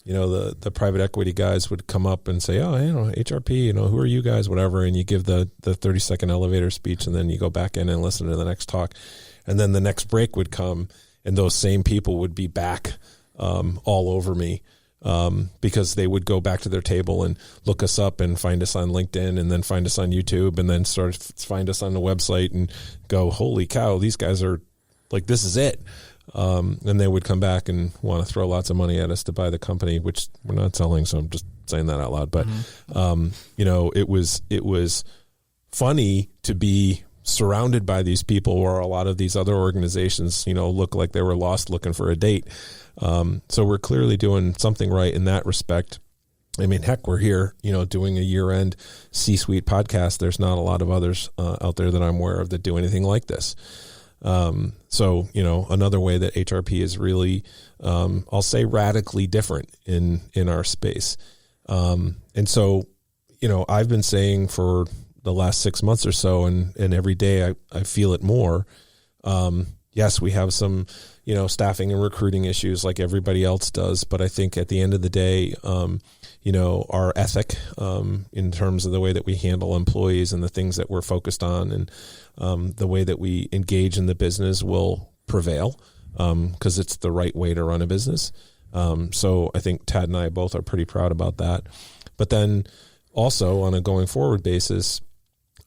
the private equity guys would come up and say, oh, HRP, who are you guys, whatever. And you give the 30-second elevator speech, and then you go back in and listen to the next talk. And then the next break would come, and those same people would be back all over me. Because they would go back to their table and look us up and find us on LinkedIn, and then find us on YouTube, and then find us on the website and go, holy cow, these guys are like, this is it. And they would come back and want to throw lots of money at us to buy the company, which we're not selling. So I'm just saying that out loud. But, it was funny to be surrounded by these people where a lot of these other organizations, look like they were lost looking for a date. So we're clearly doing something right in that respect. I mean, heck, we're here, doing a year-end C-suite podcast. There's not a lot of others out there that I'm aware of that do anything like this. So, another way that HRP is really, I'll say radically different in our space. And so, I've been saying for the last 6 months or so, and every day I feel it more. Yes, we have some, staffing and recruiting issues like everybody else does. But I think at the end of the day, our ethic in terms of the way that we handle employees and the things that we're focused on and the way that we engage in the business will prevail because it's the right way to run a business. So I think Tad and I both are pretty proud about that. But then also on a going forward basis,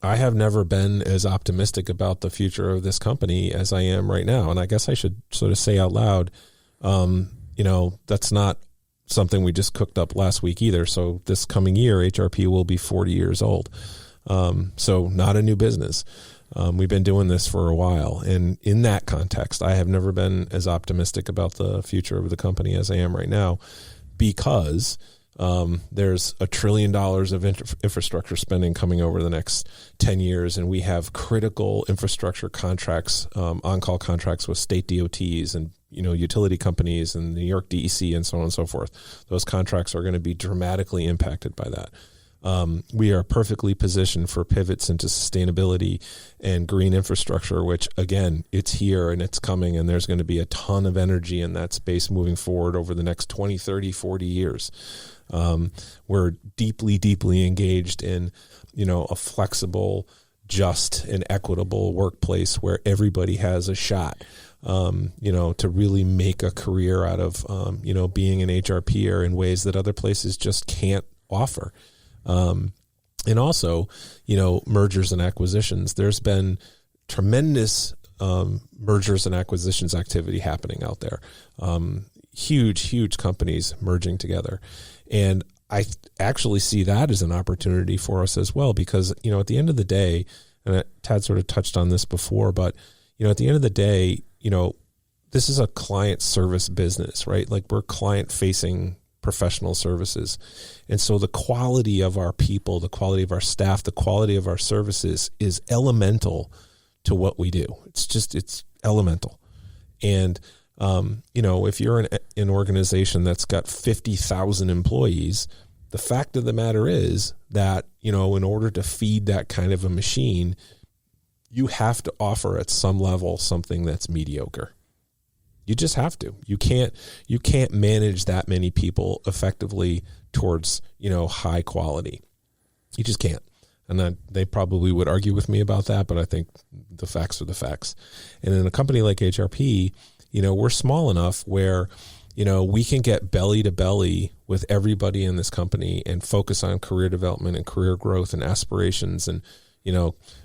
I have never been as optimistic about the future of this company as I am right now. And I guess I should sort of say out loud, that's not something we just cooked up last week either. So this coming year, HRP will be 40 years old. So not a new business. We've been doing this for a while. And in that context, I have never been as optimistic about the future of the company as I am right now because there's $1 trillion of infrastructure spending coming over the next 10 years. And we have critical infrastructure contracts, on-call contracts with state DOTs and utility companies and the New York DEC and so on and so forth. Those contracts are going to be dramatically impacted by that. We are perfectly positioned for pivots into sustainability and green infrastructure, which again, it's here and it's coming, and there's going to be a ton of energy in that space moving forward over the next 20, 30, 40 years. We're deeply, deeply engaged in, a flexible, just and equitable workplace where everybody has a shot. To really make a career out of, being an HRPer in ways that other places just can't offer. And also, mergers and acquisitions. There's been tremendous mergers and acquisitions activity happening out there. Huge companies merging together. And I actually see that as an opportunity for us as well, because, at the end of the day, and Tad sort of touched on this before, but, at the end of the day, this is a client service business, right? Like we're client facing professional services. And so the quality of our people, the quality of our staff, the quality of our services is elemental to what we do. It's elemental. And, if you're an organization that's got 50,000 employees, the fact of the matter is that, in order to feed that kind of a machine, you have to offer at some level something that's mediocre. You just have to. You can't manage that many people effectively towards, high quality. You just can't. And they probably would argue with me about that, but I think the facts are the facts. And in a company like HRP, we're small enough where, we can get belly to belly with everybody in this company and focus on career development and career growth and aspirations and,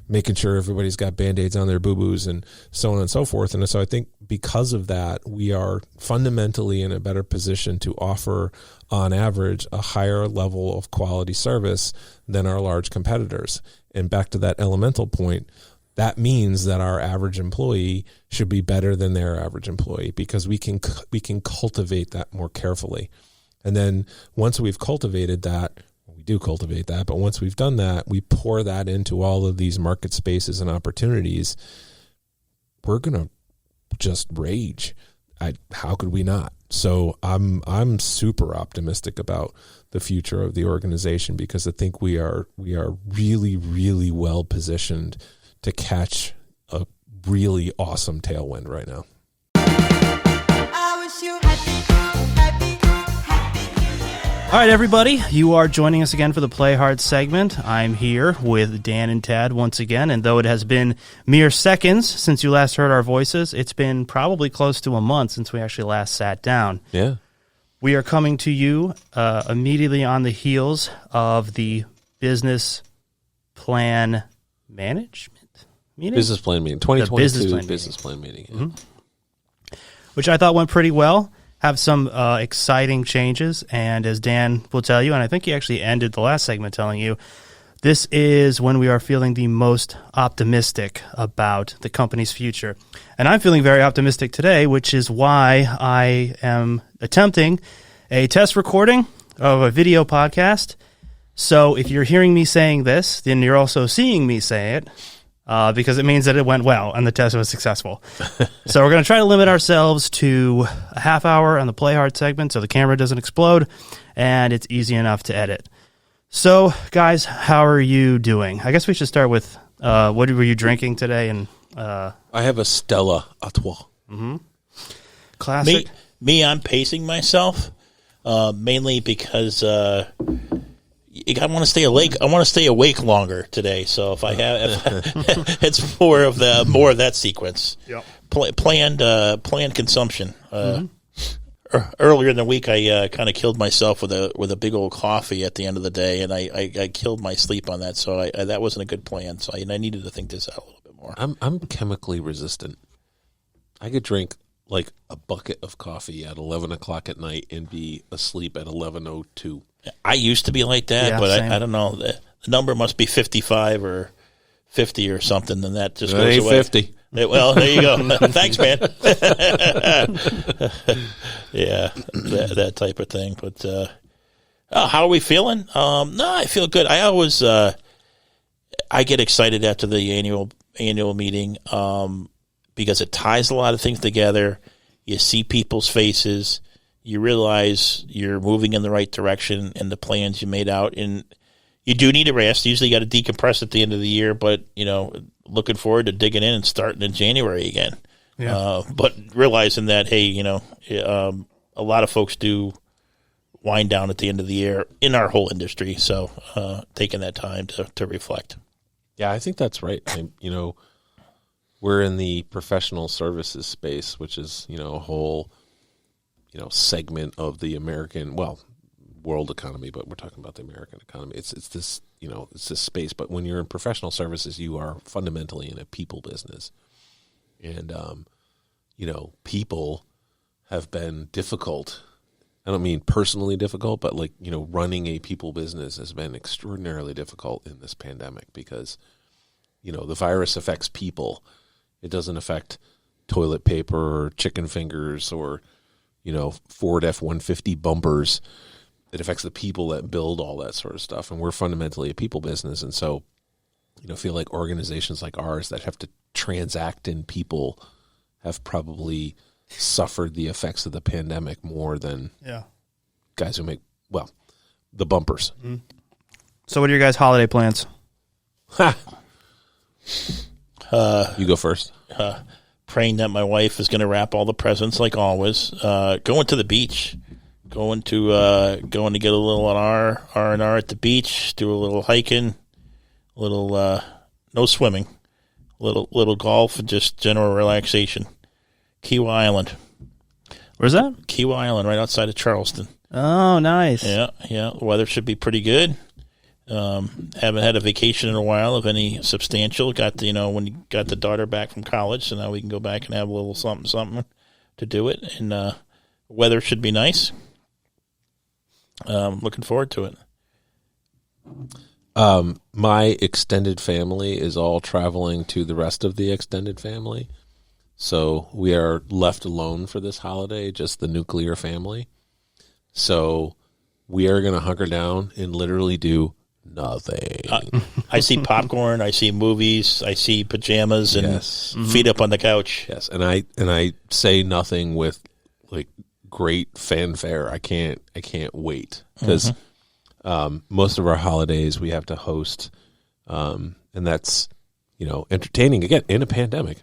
making sure everybody's got Band-Aids on their boo-boos and so on and so forth. And so I think because of that, we are fundamentally in a better position to offer, on average, a higher level of quality service than our large competitors. And back to that elemental point, that means that our average employee should be better than their average employee because we can cultivate that more carefully. And then once we've cultivated that, we do cultivate that, but once we've done that, we pour that into all of these market spaces and opportunities. We're going to just rage. How could we not? So I'm super optimistic about the future of the organization because I think we are really, really well positioned to catch a really awesome tailwind right now. I wish you happy. All right, everybody, you are joining us again for the Play Hard segment. I'm here with Dan and Tad once again, and though it has been mere seconds since you last heard our voices, it's been probably close to a month since we actually last sat down. Yeah. We are coming to you immediately on the heels of the business plan management meeting? Business plan meeting, 2022 business plan meeting. Yeah. Mm-hmm. Which I thought went pretty well. Have some exciting changes, and as Dan will tell you, and I think he actually ended the last segment telling you, This is when we are feeling the most optimistic about the company's future. And I'm feeling very optimistic today, which is why I am attempting a test recording of a video podcast. So if you're hearing me saying this, then you're also seeing me say it, because it means that it went well and the test was successful. So we're going to try to limit ourselves to a half hour on the Play Hard segment so the camera doesn't explode and it's easy enough to edit. So, guys, how are you doing? I guess we should start with what were you drinking today? And I have a Stella Artois. Mm-hmm. Classic. Me, I'm pacing myself mainly because I want to stay awake. I want to stay awake longer today. So if I have, it's more of that sequence. Yep. Planned consumption. Earlier in the week, I kind of killed myself with a big old coffee at the end of the day, and I killed my sleep on that. So that wasn't a good plan. So I needed to think this out a little bit more. I'm chemically resistant. I could drink like a bucket of coffee at 11 o'clock at night and be asleep at 11:02. I used to be like that, but I don't know. The number must be 55 or 50 or something, and that just goes away. 50. Well, there you go. Thanks, man. Yeah, that type of thing. But how are we feeling? No, I feel good. I always I get excited after the annual meeting because it ties a lot of things together. You see people's faces. You realize you're moving in the right direction and the plans you made out. And you do need a rest. Usually you got to decompress at the end of the year, but, looking forward to digging in and starting in January again. Yeah. But realizing that, hey, a lot of folks do wind down at the end of the year in our whole industry. So taking that time to reflect. Yeah, I think that's right. We're in the professional services space, which is, a whole, segment of the American, world economy, but we're talking about the American economy. It's this, it's this space. But when you're in professional services, you are fundamentally in a people business. And, people have been difficult. I don't mean personally difficult, but running a people business has been extraordinarily difficult in this pandemic because, the virus affects people. It doesn't affect toilet paper or chicken fingers or, Ford F-150 bumpers. It affects the people that build all that sort of stuff. And we're fundamentally a people business. And so, I feel like organizations like ours that have to transact in people have probably suffered the effects of the pandemic more than guys who make, the bumpers. Mm-hmm. So what are your guys' holiday plans? You go first. Praying that my wife is going to wrap all the presents like always. Going to the beach. Going to get a little R&R at the beach, do a little hiking, no swimming, little golf, and just general relaxation. Kiwa Island. Where's that? Kiwa Island, right outside of Charleston. Oh, nice. Yeah. The weather should be pretty good. Haven't had a vacation in a while of any substantial. When you got the daughter back from college, so now we can go back and have a little something to do it. And weather should be nice. Looking forward to it. My extended family is all traveling to the rest of the extended family. So we are left alone for this holiday, just the nuclear family. So we are going to hunker down and literally do nothing. I see popcorn, I see movies, I see pajamas and feet up on the couch. Yes, and I say nothing with great fanfare. I can't wait because most of our holidays we have to host, and that's entertaining again in a pandemic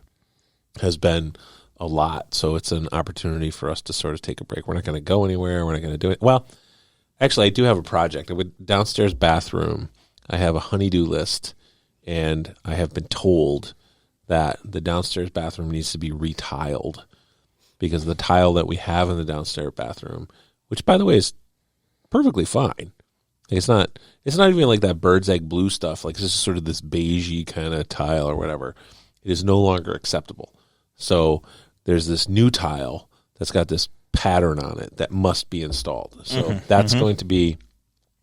has been a lot. So it's an opportunity for us to sort of take a break. We're not going to go anywhere. We're not going to do it. Well, actually, I do have a project. Downstairs bathroom, I have a honey-do list, and I have been told that the downstairs bathroom needs to be retiled because the tile that we have in the downstairs bathroom, which, by the way, is perfectly fine. It's not even like that bird's egg blue stuff. Like, this is sort of this beigey kind of tile or whatever. It is no longer acceptable. So there's this new tile that's got this pattern on it that must be installed. So that's going to be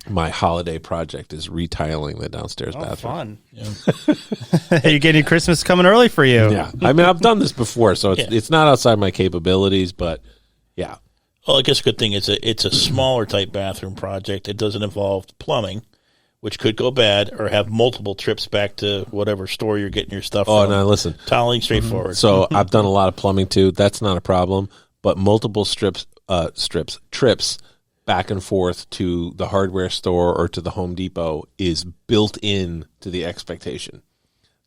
my holiday project is retiling the downstairs bathroom. Fun. Yeah. You're getting Christmas coming early for you. Yeah. I mean, I've done this before, so it's not outside my capabilities, but yeah. Well, I guess a good thing is it's a smaller type bathroom project. It doesn't involve plumbing, which could go bad, or have multiple trips back to whatever store you're getting your stuff from. Oh, no, listen. Tiling, straightforward. So I've done a lot of plumbing too. That's not a problem. But multiple trips back and forth to the hardware store or to the Home Depot is built in to the expectation.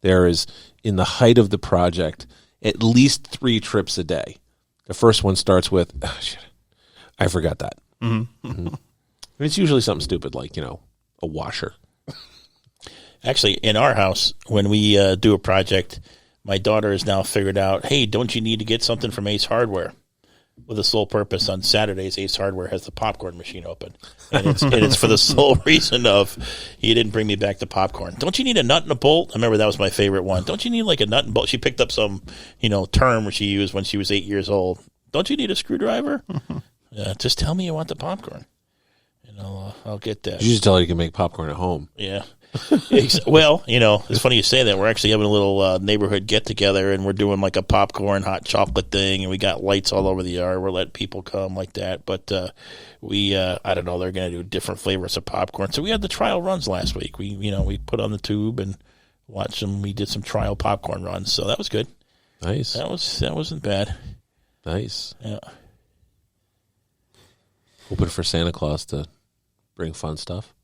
There is, in the height of the project, at least 3 trips a day. The first one starts with, I forgot that. Mm-hmm. It's usually something stupid like, a washer. Actually, in our house, when we do a project, my daughter has now figured out, hey, don't you need to get something from Ace Hardware? With the sole purpose, on Saturdays, Ace Hardware has the popcorn machine open. And it's for the sole reason of, you didn't bring me back the popcorn. Don't you need a nut and a bolt? I remember that was my favorite one. Don't you need like a nut and bolt? She picked up some, term she used when she was 8 years old. Don't you need a screwdriver? Just tell me you want the popcorn. And I'll get that. You should tell her you can make popcorn at home. Yeah. Well, it's funny you say that. We're actually having a little neighborhood get-together, and we're doing like a popcorn hot chocolate thing, and we got lights all over the yard. We're letting people come like that. But I don't know, they're going to do different flavors of popcorn. So we had the trial runs last week. We put on the tube and watched them. We did some trial popcorn runs, so that was good. Nice. That wasn't bad. Nice. Yeah. Hoping for Santa Claus to bring fun stuff.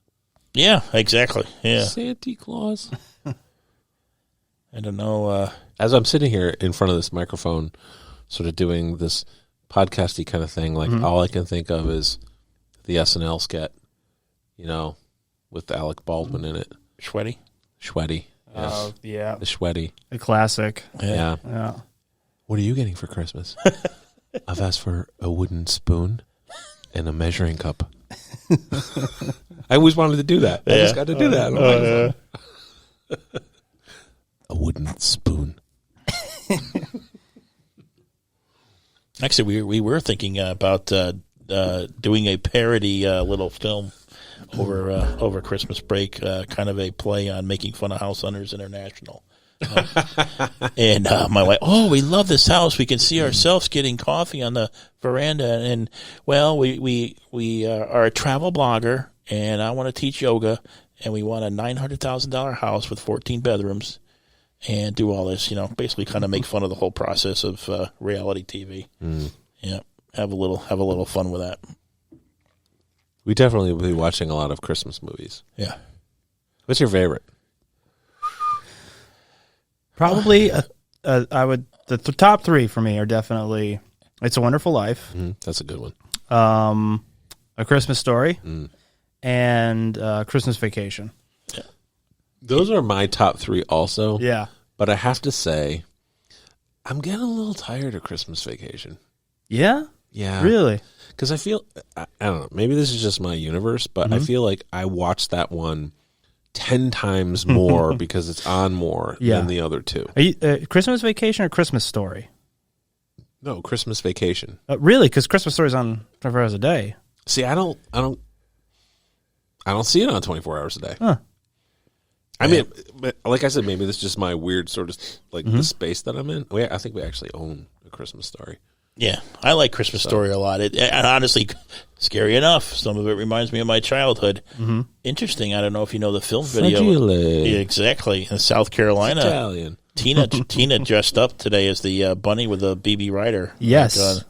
Yeah, exactly. Yeah. Santa Claus. I don't know. As I'm sitting here in front of this microphone, sort of doing this podcasty kind of thing, like all I can think of is the SNL skit, with Alec Baldwin in it. Sweaty. Yes. Oh, yeah. The Sweaty. A classic. Yeah. Yeah. What are you getting for Christmas? I've asked for a wooden spoon and a measuring cup. I always wanted to do that. I just got to do that. A wooden spoon. Actually, we were thinking about doing a parody little film over Christmas break, kind of a play on making fun of House Hunters International. And my wife, we love this house. We can see ourselves getting coffee on the veranda. And well, we are a travel blogger, and I want to teach yoga, and we want a $900,000 house with 14 bedrooms, and do all this. Basically, kind of make fun of the whole process of reality TV. Yeah, have a little fun with that. We definitely will be watching a lot of Christmas movies. Yeah. What's your favorite? Probably, the top 3 for me are definitely It's a Wonderful Life. That's a good one. A Christmas Story, and Christmas Vacation. Yeah. Those are my top 3 also. Yeah. But I have to say, I'm getting a little tired of Christmas Vacation. Yeah? Yeah. Really? Because I feel, I don't know, maybe this is just my universe, but I feel like I watched that one 10 times more because it's on more than the other 2. Are you, Christmas Vacation or Christmas Story? No, Christmas Vacation. Really? Because Christmas Story is on 24 hours a day. See, I don't see it on 24 hours a day. Huh. I mean, like I said, maybe this is just my weird sort of like the space that I'm in. I think we actually own A Christmas Story. Yeah, I like Christmas Story a lot. And honestly, scary enough, some of it reminds me of my childhood. Interesting. I don't know if you know the film video. Yeah, exactly. In South Carolina. It's Italian. Tina dressed up today as the bunny with a BB Rider. Yes.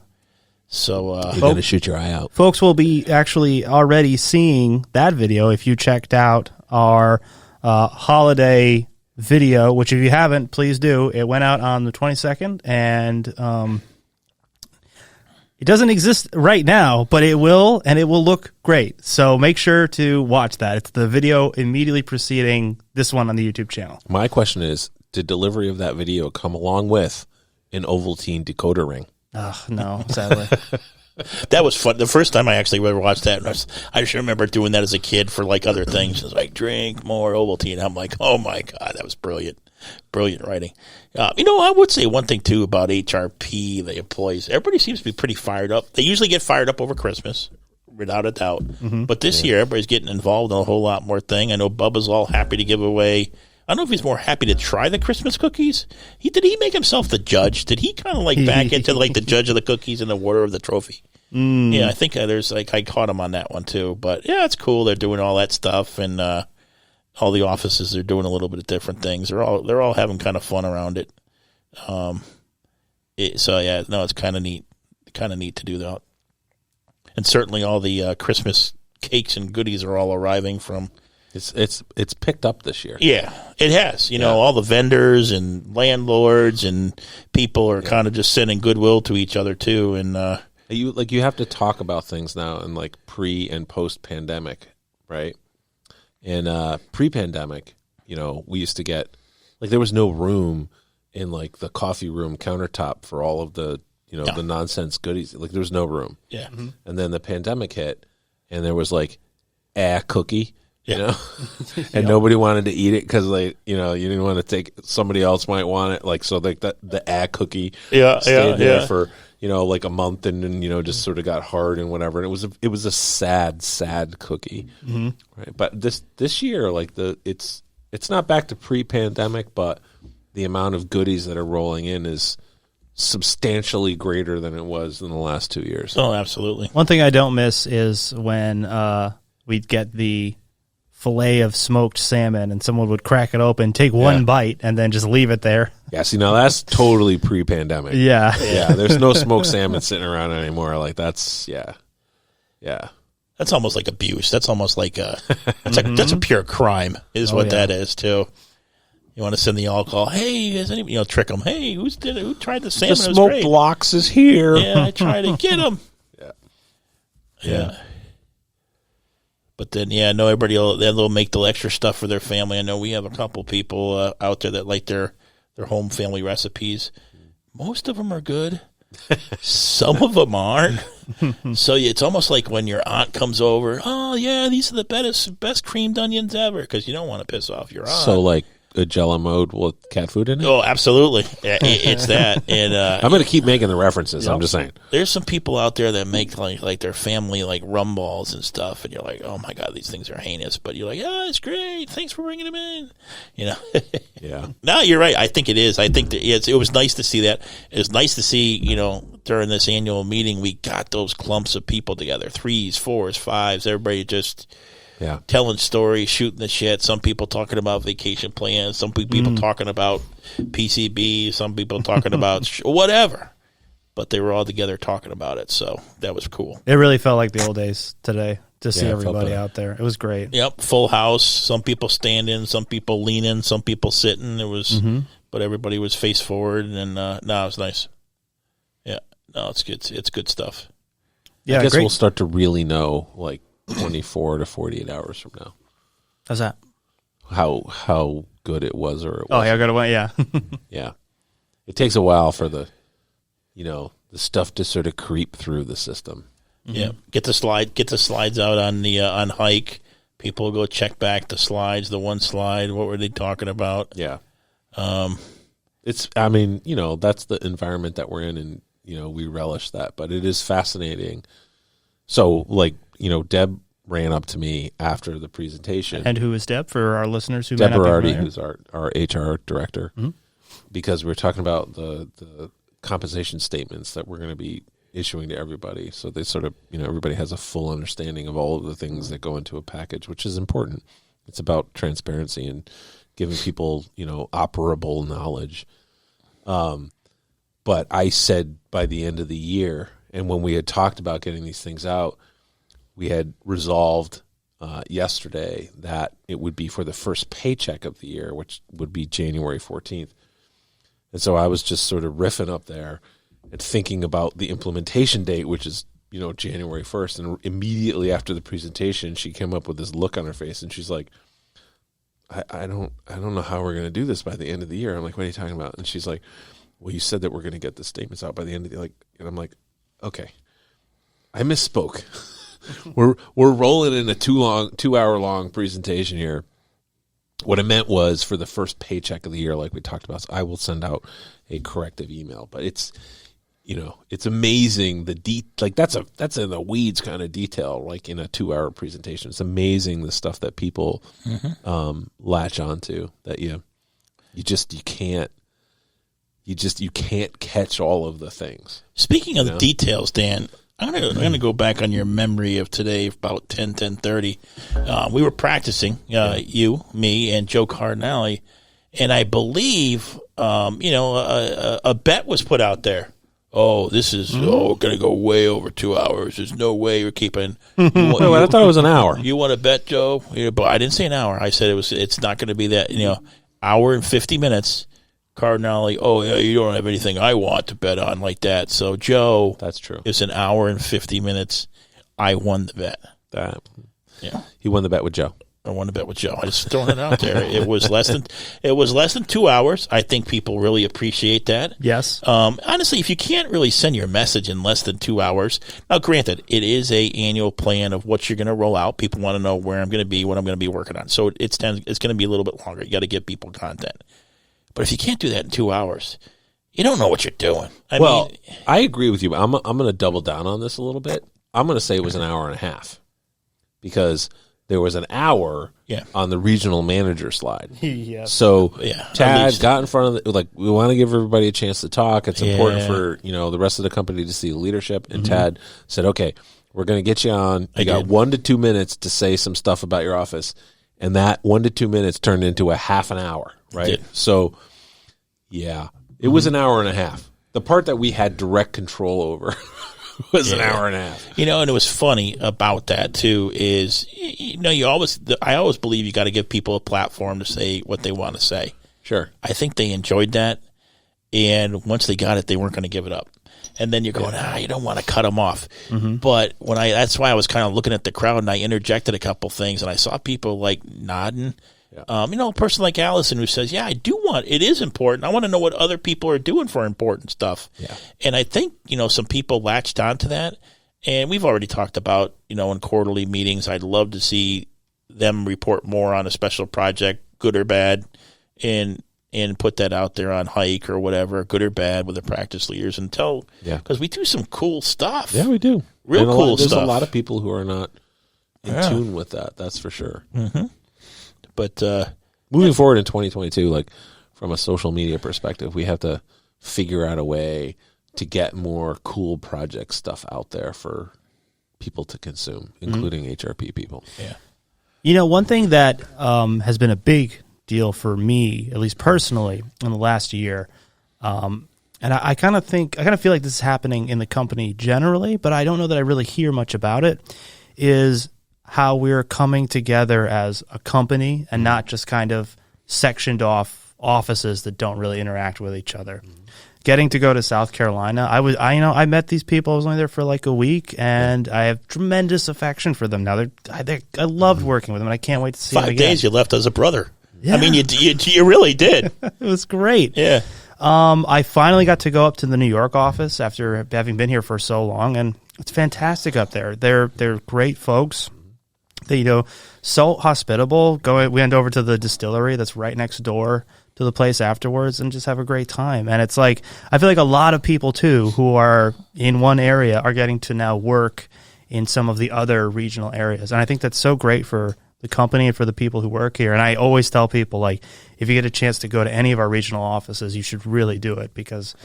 So you're going to shoot your eye out. Folks will be actually already seeing that video if you checked out our holiday video, which if you haven't, please do. It went out on the 22nd, and it doesn't exist right now, but it will, and it will look great. So make sure to watch that. It's the video immediately preceding this one on the YouTube channel. My question is, did delivery of that video come along with an Ovaltine decoder ring? No, sadly. That was fun. The first time I actually ever watched that, I just remember doing that as a kid for like other things. It was like, drink more Ovaltine. I'm like, oh my God, that was brilliant. Brilliant writing. I would say one thing too about HRP, the employees. Everybody seems to be pretty fired up. They usually get fired up over Christmas, without a doubt. But this year, everybody's getting involved in a whole lot more thing. I know Bubba's all happy to give away. I don't know if he's more happy to try the Christmas cookies. Did he make himself the judge? Did he kind of like back into like the judge of the cookies and the order of the trophy? Yeah, I think there's like I caught him on that one too. But yeah, it's cool. They're doing all that stuff, and all the offices are doing a little bit of different things. They're all having kind of fun around it. So yeah, no, it's kind of neat. Kind of neat to do that. And certainly all the Christmas cakes and goodies are all arriving from. It's picked up this year. Yeah, it has. You know, all the vendors and landlords and people are kind of just sending goodwill to each other too. And you have to talk about things now in like pre and post pandemic, right? And pre-pandemic, we used to get like there was no room in like the coffee room countertop for all of the the nonsense goodies. Like there was no room. Yeah. Mm-hmm. And then the pandemic hit, and there was like a cookie. And nobody wanted to eat it because you didn't want to take somebody else might want it, like so like the ad cookie stayed there for like a month and then just sort of got hard and whatever, and it was a sad cookie, right? But this year like it's not back to pre-pandemic, but the amount of goodies that are rolling in is substantially greater than it was in the last 2 years. Oh, absolutely. One thing I don't miss is when we'd get the fillet of smoked salmon and someone would crack it open, take one bite, and then just leave it there. Yeah, see, now that's totally pre-pandemic. Yeah. There's no smoked salmon sitting around anymore. Like that's that's almost like abuse. That's almost like that's a pure crime is what that is too. You want to send the all-call, hey, has anybody, trick them, hey, who tried the salmon? The smoked lox is here. Yeah, I tried to get him. Yeah. But then, no, everybody they'll make the extra stuff for their family. I know we have a couple people out there that like their home family recipes. Most of them are good. Some of them aren't. So it's almost like when your aunt comes over, oh, yeah, these are the best creamed onions ever, because you don't want to piss off your aunt. So, like, a Jell-O mode with cat food in it? Oh, absolutely. It's that. And I'm going to keep making the references. I'm just saying. There's some people out there that make like their family like rum balls and stuff, and you're like, oh my god, these things are heinous. But you're like, oh, it's great. Thanks for bringing them in. Yeah. No, you're right. I think it is. I think that it was nice to see that. It was nice to see during this annual meeting we got those clumps of people together, 3s, 4s, 5s, everybody just. Yeah, telling stories, shooting the shit. Some people talking about vacation plans. Some people talking about PCB. Some people talking about whatever. But they were all together talking about it, so that was cool. It really felt like the old days today to see everybody out there. It was great. Yep, full house. Some people standing, some people leaning, some people sitting. It was, but everybody was face forward, and it was nice. Yeah, no, it's good. It's good stuff. Yeah, I guess we'll start to really know 24 to 48 hours from now. How's that? How good it was or it wasn't. Oh, yeah, I got away. Yeah. Yeah. It takes a while for the stuff to sort of creep through the system. Yeah. Get the slides out on the on hike. People go check back the slides, the one slide. What were they talking about? Yeah. That's the environment that we're in, and we relish that, but it is fascinating. So Deb ran up to me after the presentation. And who is Deb for our listeners who Deb may not Berardi, be familiar? who's our HR director, because we're talking about the compensation statements that we're going to be issuing to everybody. So they sort of, everybody has a full understanding of all of the things that go into a package, which is important. It's about transparency and giving people, operable knowledge. But I said by the end of the year, and when we had talked about getting these things out, we had resolved yesterday that it would be for the first paycheck of the year, which would be January 14th. And so I was just sort of riffing up there and thinking about the implementation date, which is, January 1st. And immediately after the presentation, she came up with this look on her face, and she's like, I don't know how we're going to do this by the end of the year. I'm like, what are you talking about? And she's like, well, you said that we're going to get the statements out by the end of the year. And I'm like, okay, I misspoke. We're rolling in a 2 hour long presentation here. What I meant was for the first paycheck of the year, like we talked about, so I will send out a corrective email. But it's amazing that's in the weeds kind of detail, like in a 2-hour presentation. It's amazing the stuff that people latch onto that you can't catch all of the things. Speaking of the details, Dan, I'm gonna go back on your memory of today about 10:30. We were practicing, you, me, and Joe Cardinale, and I believe a bet was put out there. Oh, this is going to go way over 2 hours. There's no way you're keeping. I thought it was an hour. You want to bet, Joe? But I didn't say an hour. I said it's not going to be that. Hour and 50 minutes. Cardinale, oh yeah, you don't have anything I want to bet on like that. So Joe, that's true. It's an hour and 50 minutes. I won the bet. He won the bet with Joe. I won the bet with Joe. I just throwing it out there. It was less than 2 hours. I think people really appreciate that. Yes. Honestly, if you can't really send your message in less than 2 hours, now granted, it is a annual plan of what you're going to roll out. People want to know where I'm going to be, what I'm going to be working on. So it's going to be a little bit longer. You got to give people content. But if you can't do that in 2 hours, you don't know what you're doing. I mean, I agree with you. But I'm going to double down on this a little bit. I'm going to say it was an hour and a half because there was an hour on the regional manager slide. Yeah. So Tad got in front of we want to give everybody a chance to talk. It's important for the rest of the company to see the leadership. And Tad said, "Okay, we're going to get you on. You got 1 to 2 minutes to say some stuff about your office." And that 1 to 2 minutes turned into a half an hour, right? So, it was an hour and a half. The part that we had direct control over was an hour and a half. And it was funny about that too is, I always believe you got to give people a platform to say what they want to say. Sure. I think they enjoyed that. And once they got it, they weren't going to give it up. And then you're going, you don't want to cut them off. But that's why I was kind of looking at the crowd and I interjected a couple things and I saw people like nodding. A person like Allison who says, it is important. I want to know what other people are doing for important stuff. Yeah. And I think, some people latched onto that. And we've already talked about, in quarterly meetings, I'd love to see them report more on a special project, good or bad, and put that out there on Hike or whatever, good or bad, with the practice leaders and tell, because we do some cool stuff. Yeah, we do. Real cool stuff. There's a lot of people who are not in tune with that. That's for sure. But moving forward in 2022, from a social media perspective, we have to figure out a way to get more cool project stuff out there for people to consume, including HRP people. Yeah. One thing that has been a big deal for me, at least personally, in the last year, and I kind of feel like this is happening in the company generally, but I don't know that I really hear much about it, is how we're coming together as a company and not just kind of sectioned off offices that don't really interact with each other. Getting to go to South Carolina, I met these people. I was only there for like a week, and I have tremendous affection for them now. I loved working with them, and I can't wait to see them again. 5 days you left as a brother. Yeah. I mean, you really did. It was great. Yeah. I finally got to go up to the New York office after having been here for so long, and it's fantastic up there. They're great folks. They, so hospitable. We went over to the distillery that's right next door to the place afterwards and just have a great time. And it's I feel like a lot of people too who are in one area are getting to now work in some of the other regional areas. And I think that's so great for the company and for the people who work here. And I always tell people, if you get a chance to go to any of our regional offices, you should really do it because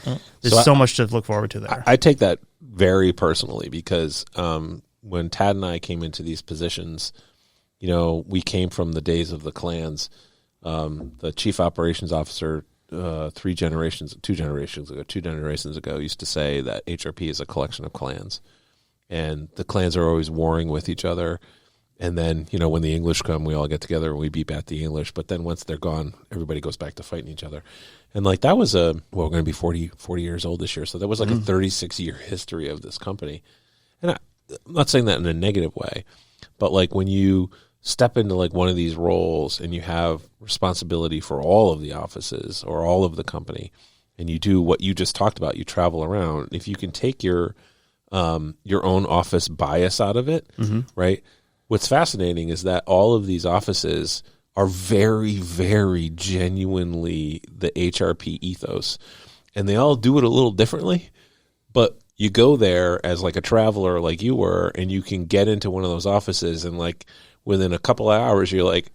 there's so much to look forward to there. I take that very personally because when Tad and I came into these positions, we came from the days of the clans. The chief operations officer 2 generations ago used to say that HRP is a collection of clans. And the clans are always warring with each other. And then, when the English come, we all get together and we beat back the English. But then once they're gone, everybody goes back to fighting each other. And that was we're going to be 40 years old this year. So that was a 36-year history of this company. And I'm not saying that in a negative way, but when you step into one of these roles and you have responsibility for all of the offices or all of the company, and you do what you just talked about, you travel around. If you can take your own office bias out of it, right? What's fascinating is that all of these offices are very, very genuinely the HRP ethos, and they all do it a little differently. But you go there as like a traveler like you were, and you can get into one of those offices, and like within a couple of hours, you're like,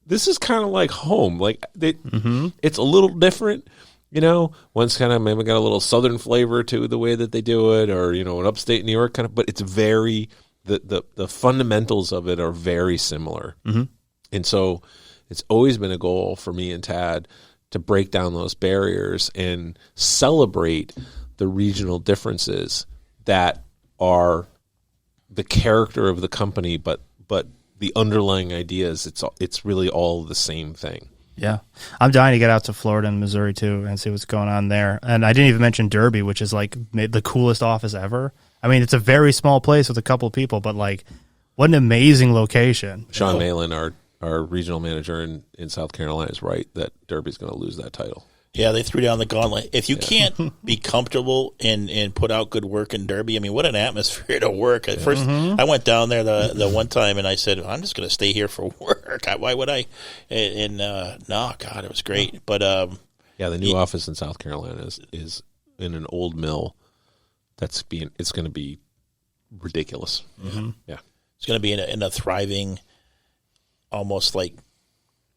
this is kind of like home. Like it's a little different, you know. One's kind of maybe got a little southern flavor to the way that they do it, or you know, an upstate New York kind of. But it's very the fundamentals of it are very similar, and so it's always been a goal for me and Tad to break down those barriers and celebrate the regional differences that are the character of the company, but the underlying ideas, it's really all the same thing. Yeah. I'm dying to get out to Florida and Missouri too and see what's going on there. And I didn't even mention Derby, which is like the coolest office ever. I mean, it's a very small place with a couple of people, but like what an amazing location. Sean Malin, our regional manager in South Carolina, is right that Derby's going to lose that title. Yeah, they threw down the gauntlet. If you can't be comfortable and put out good work in Derby, I mean, what an atmosphere to work. At first, I went down there the one time, and I said, I'm just going to stay here for work. Why would I? And no, God, it was great. But yeah, the new office in South Carolina is in an old mill. It's going to be ridiculous. Yeah, it's going to be in a thriving, almost like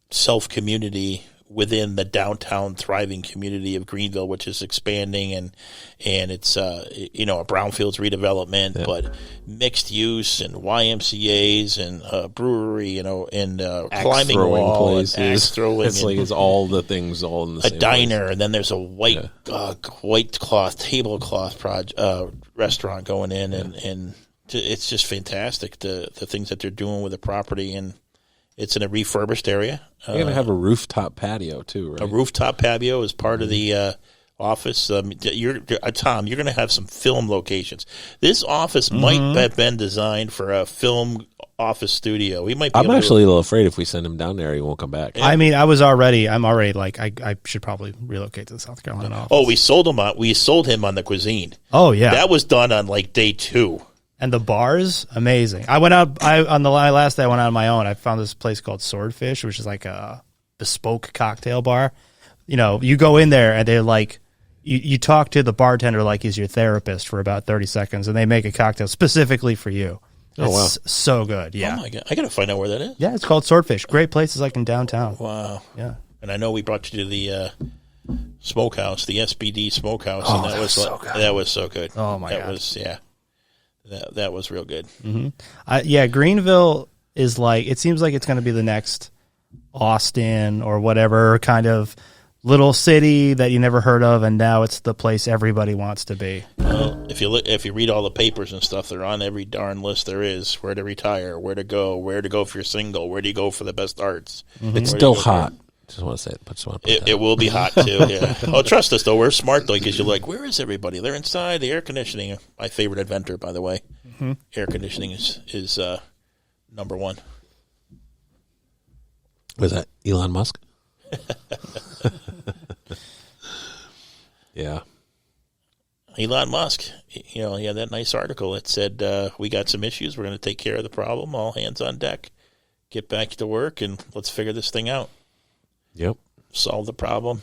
self-community within the downtown thriving community of Greenville, which is expanding, and it's a brownfields redevelopment, but mixed use and YMCA's and brewery, and climbing wall, and axe throwing. It's like it's all the things all in the same diner, place. And then there's a white cloth tablecloth restaurant going in, and it's just fantastic the things that they're doing with the property. And it's in a refurbished area. You're going to have a rooftop patio, too, right? A rooftop patio is part of the office. Tom, you're going to have some film locations. This office might have been designed for a film office studio. We might. I'm actually a little afraid if we send him down there, he won't come back. I mean, I'm already like, I should probably relocate to the South Carolina office. Oh, we sold him on the cuisine. Oh, yeah. That was done on like day 2. And the bars, amazing. I went out on the last day I went out on my own. I found this place called Swordfish, which is like a bespoke cocktail bar. You know, you go in there and they're like, you talk to the bartender like he's your therapist for about 30 seconds, and they make a cocktail specifically for you. It's so good. Yeah. Oh my God, I got to find out where that is. Yeah, it's called Swordfish. Great places like in downtown. Wow. Yeah. And I know we brought you to the smokehouse, the SBD smokehouse, Oh, and that was so good. That was so good. Oh my God. That was real good. Greenville is like, it seems like it's going to be the next Austin or whatever kind of little city that you never heard of, and now it's the place everybody wants to be. Well, if you read all the papers and stuff, they're on every darn list there is. Where to retire, where to go if you're single, where do you go for the best arts. It's still hot. Just want to say it. It will be hot too. Yeah. Oh, trust us though. We're smart though, because you're like, where is everybody? They're inside. The air conditioning. My favorite inventor, by the way. Air conditioning is number one. Was that Elon Musk? Yeah. Elon Musk. He had that nice article. It said, "We got some issues. We're going to take care of the problem. All hands on deck. Get back to work and let's figure this thing out." Yep. Solve the problem,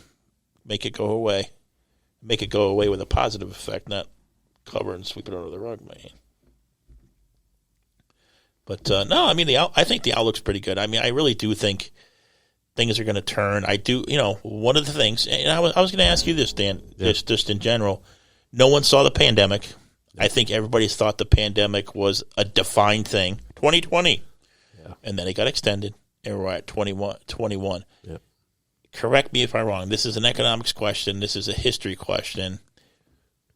make it go away. Make it go away with a positive effect, not cover and sweep it under the rug, man. But no, I mean, I think the outlook's pretty good. I mean, I really do think things are going to turn. I do, one of the things, and I was going to ask you this, Dan, just in general. No one saw the pandemic. I think everybody's thought the pandemic was a defined thing. 2020. Yeah. And then it got extended, and we're at 21. Yeah. Correct me if I'm wrong. This is an economics question. This is a history question.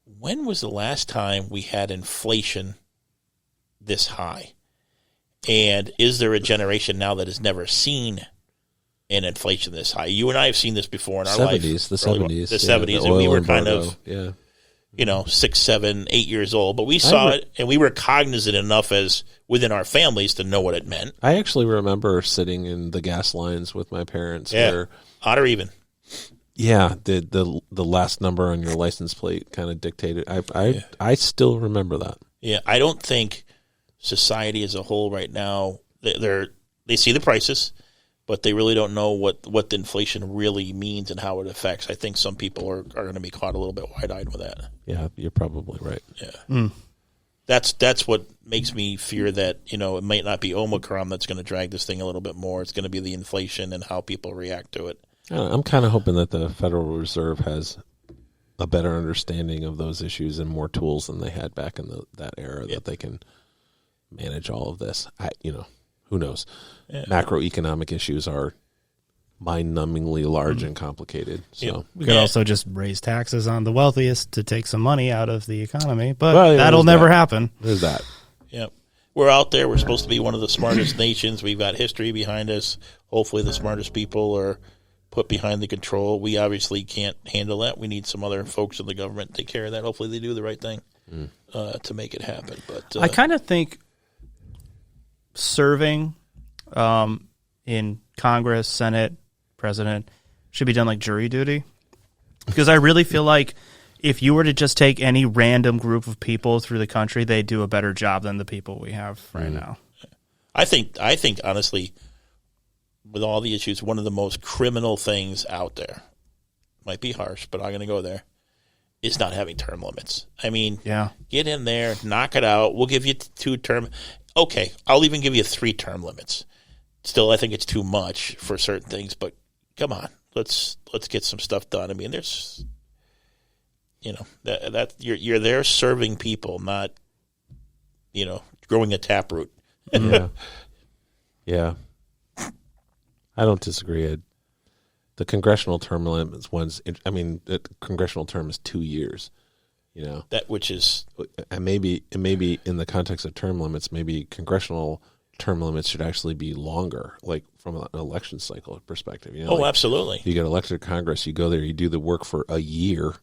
When was the last time we had inflation this high? And is there a generation now that has never seen an inflation this high? You and I have seen this before in our life. The 70s. The 70s. And we were kind of, 6, 7, 8 years old. But we saw it, and we were cognizant enough as within our families to know what it meant. I actually remember sitting in the gas lines with my parents. Yeah. Where, odd or even. Yeah, the last number on your license plate kind of dictated. I still remember that. Yeah, I don't think society as a whole right now, they see the prices, but they really don't know what the inflation really means and how it affects. I think some people are going to be caught a little bit wide-eyed with that. Yeah, you're probably right. Yeah. That's what makes me fear that, it might not be Omicron that's going to drag this thing a little bit more. It's going to be the inflation and how people react to it. I'm kind of hoping that the Federal Reserve has a better understanding of those issues and more tools than they had back in that era, that they can manage all of this. Who knows? Yeah. Macroeconomic issues are mind-numbingly large and complicated. So we could also just raise taxes on the wealthiest to take some money out of the economy, but that'll never happen. There's that. Yeah. We're out there. We're supposed to be one of the smartest nations. We've got history behind us. Hopefully the smartest people are put behind the control. We obviously can't handle that. We need some other folks in the government to take care of that. Hopefully they do the right thing to make it happen. But I kind of think serving in Congress, Senate, President should be done like jury duty, because I really feel like if you were to just take any random group of people through the country, they do a better job than the people we have right now. I think honestly, with all the issues, one of the most criminal things out there, might be harsh, but I'm going to go there, is not having term limits. I mean, get in there, knock it out. We'll give you 2 term. Okay, I'll even give you 3 term limits. Still, I think it's too much for certain things, but come on, let's get some stuff done. I mean, there's, that you're there serving people, not, growing a taproot. Yeah. I don't disagree. The congressional term limits the congressional term is 2 years. That which is, and maybe in the context of term limits, maybe congressional term limits should actually be longer, like from an election cycle perspective. Absolutely. You get elected to Congress, you go there, you do the work for a year,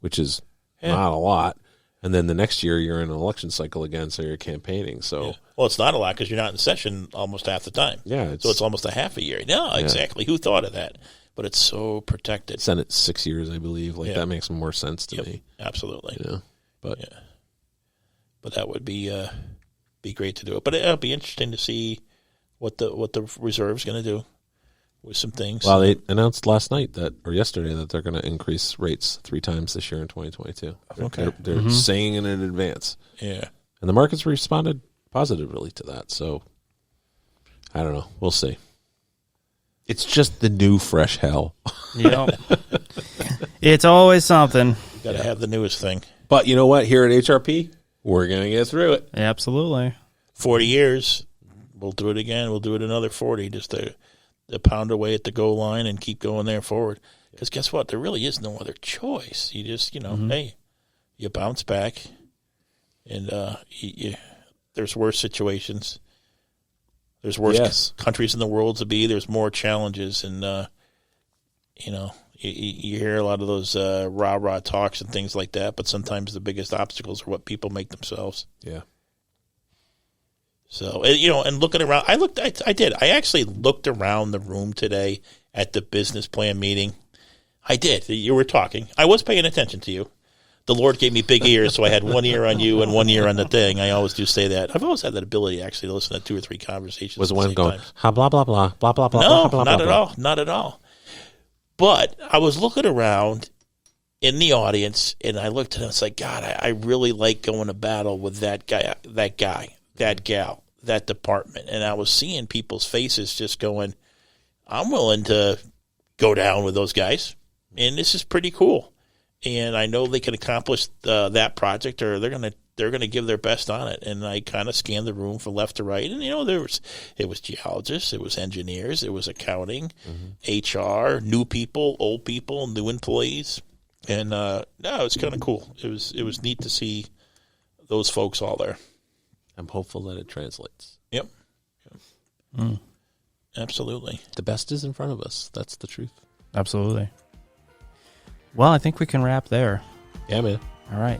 which is not a lot, and then the next year you're in an election cycle again, so you're campaigning. So, well, it's not a lot because you're not in session almost half the time. So it's almost a half a year. No, exactly. Who thought of that? But it's so protected. Senate 6 years, I believe. That makes more sense to me. Absolutely. But that would be great to do it. But it'll be interesting to see what the Reserve's going to do with some things. Well, they announced yesterday that they're going to increase rates 3 times this year in 2022. Okay. They're saying it in advance. Yeah. And the markets responded positively to that. So I don't know. We'll see. It's just the new fresh hell. It's always something. You got to have the newest thing. But you know what? Here at HRP, we're going to get through it. Absolutely. 40 years. We'll do it again. We'll do it another 40 just to pound away at the goal line and keep going there forward. Because guess what? There really is no other choice. You just, hey, you bounce back. And there's worse situations. There's worse countries in the world to be. There's more challenges, and you hear a lot of those rah-rah talks and things like that. But sometimes the biggest obstacles are what people make themselves. Yeah. So and looking around, I actually looked around the room today at the business plan meeting. I did. You were talking. I was paying attention to you. The Lord gave me big ears, so I had one ear on you and one ear on the thing. I always do say that. I've always had that ability, actually, to listen to 2 or 3 conversations. Was the one going, blah, blah, blah, blah, blah, blah, blah, no, blah, not blah, at all. Not at all. But I was looking around in the audience, and I looked at it, and I was like, God, I really like going to battle with that guy, that gal, that department. And I was seeing people's faces just going, I'm willing to go down with those guys, and this is pretty cool. And I know they can accomplish that project, or they're gonna give their best on it. And I kind of scanned the room from left to right, and it was geologists, it was engineers, it was accounting, HR, new people, old people, new employees, and it's kind of cool. It was neat to see those folks all there. I'm hopeful that it translates. Yep. Absolutely. The best is in front of us. That's the truth. Absolutely. Well, I think we can wrap there. Yeah, man. All right.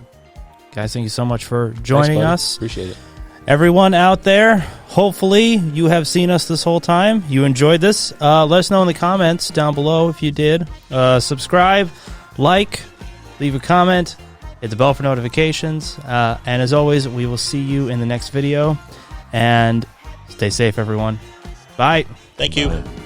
Guys, thank you so much for joining us. Appreciate it. Everyone out there, hopefully you have seen us this whole time. You enjoyed this. Let us know in the comments down below if you did. Subscribe, like, leave a comment, hit the bell for notifications. And as always, we will see you in the next video. And stay safe, everyone. Bye. Thank you. Bye.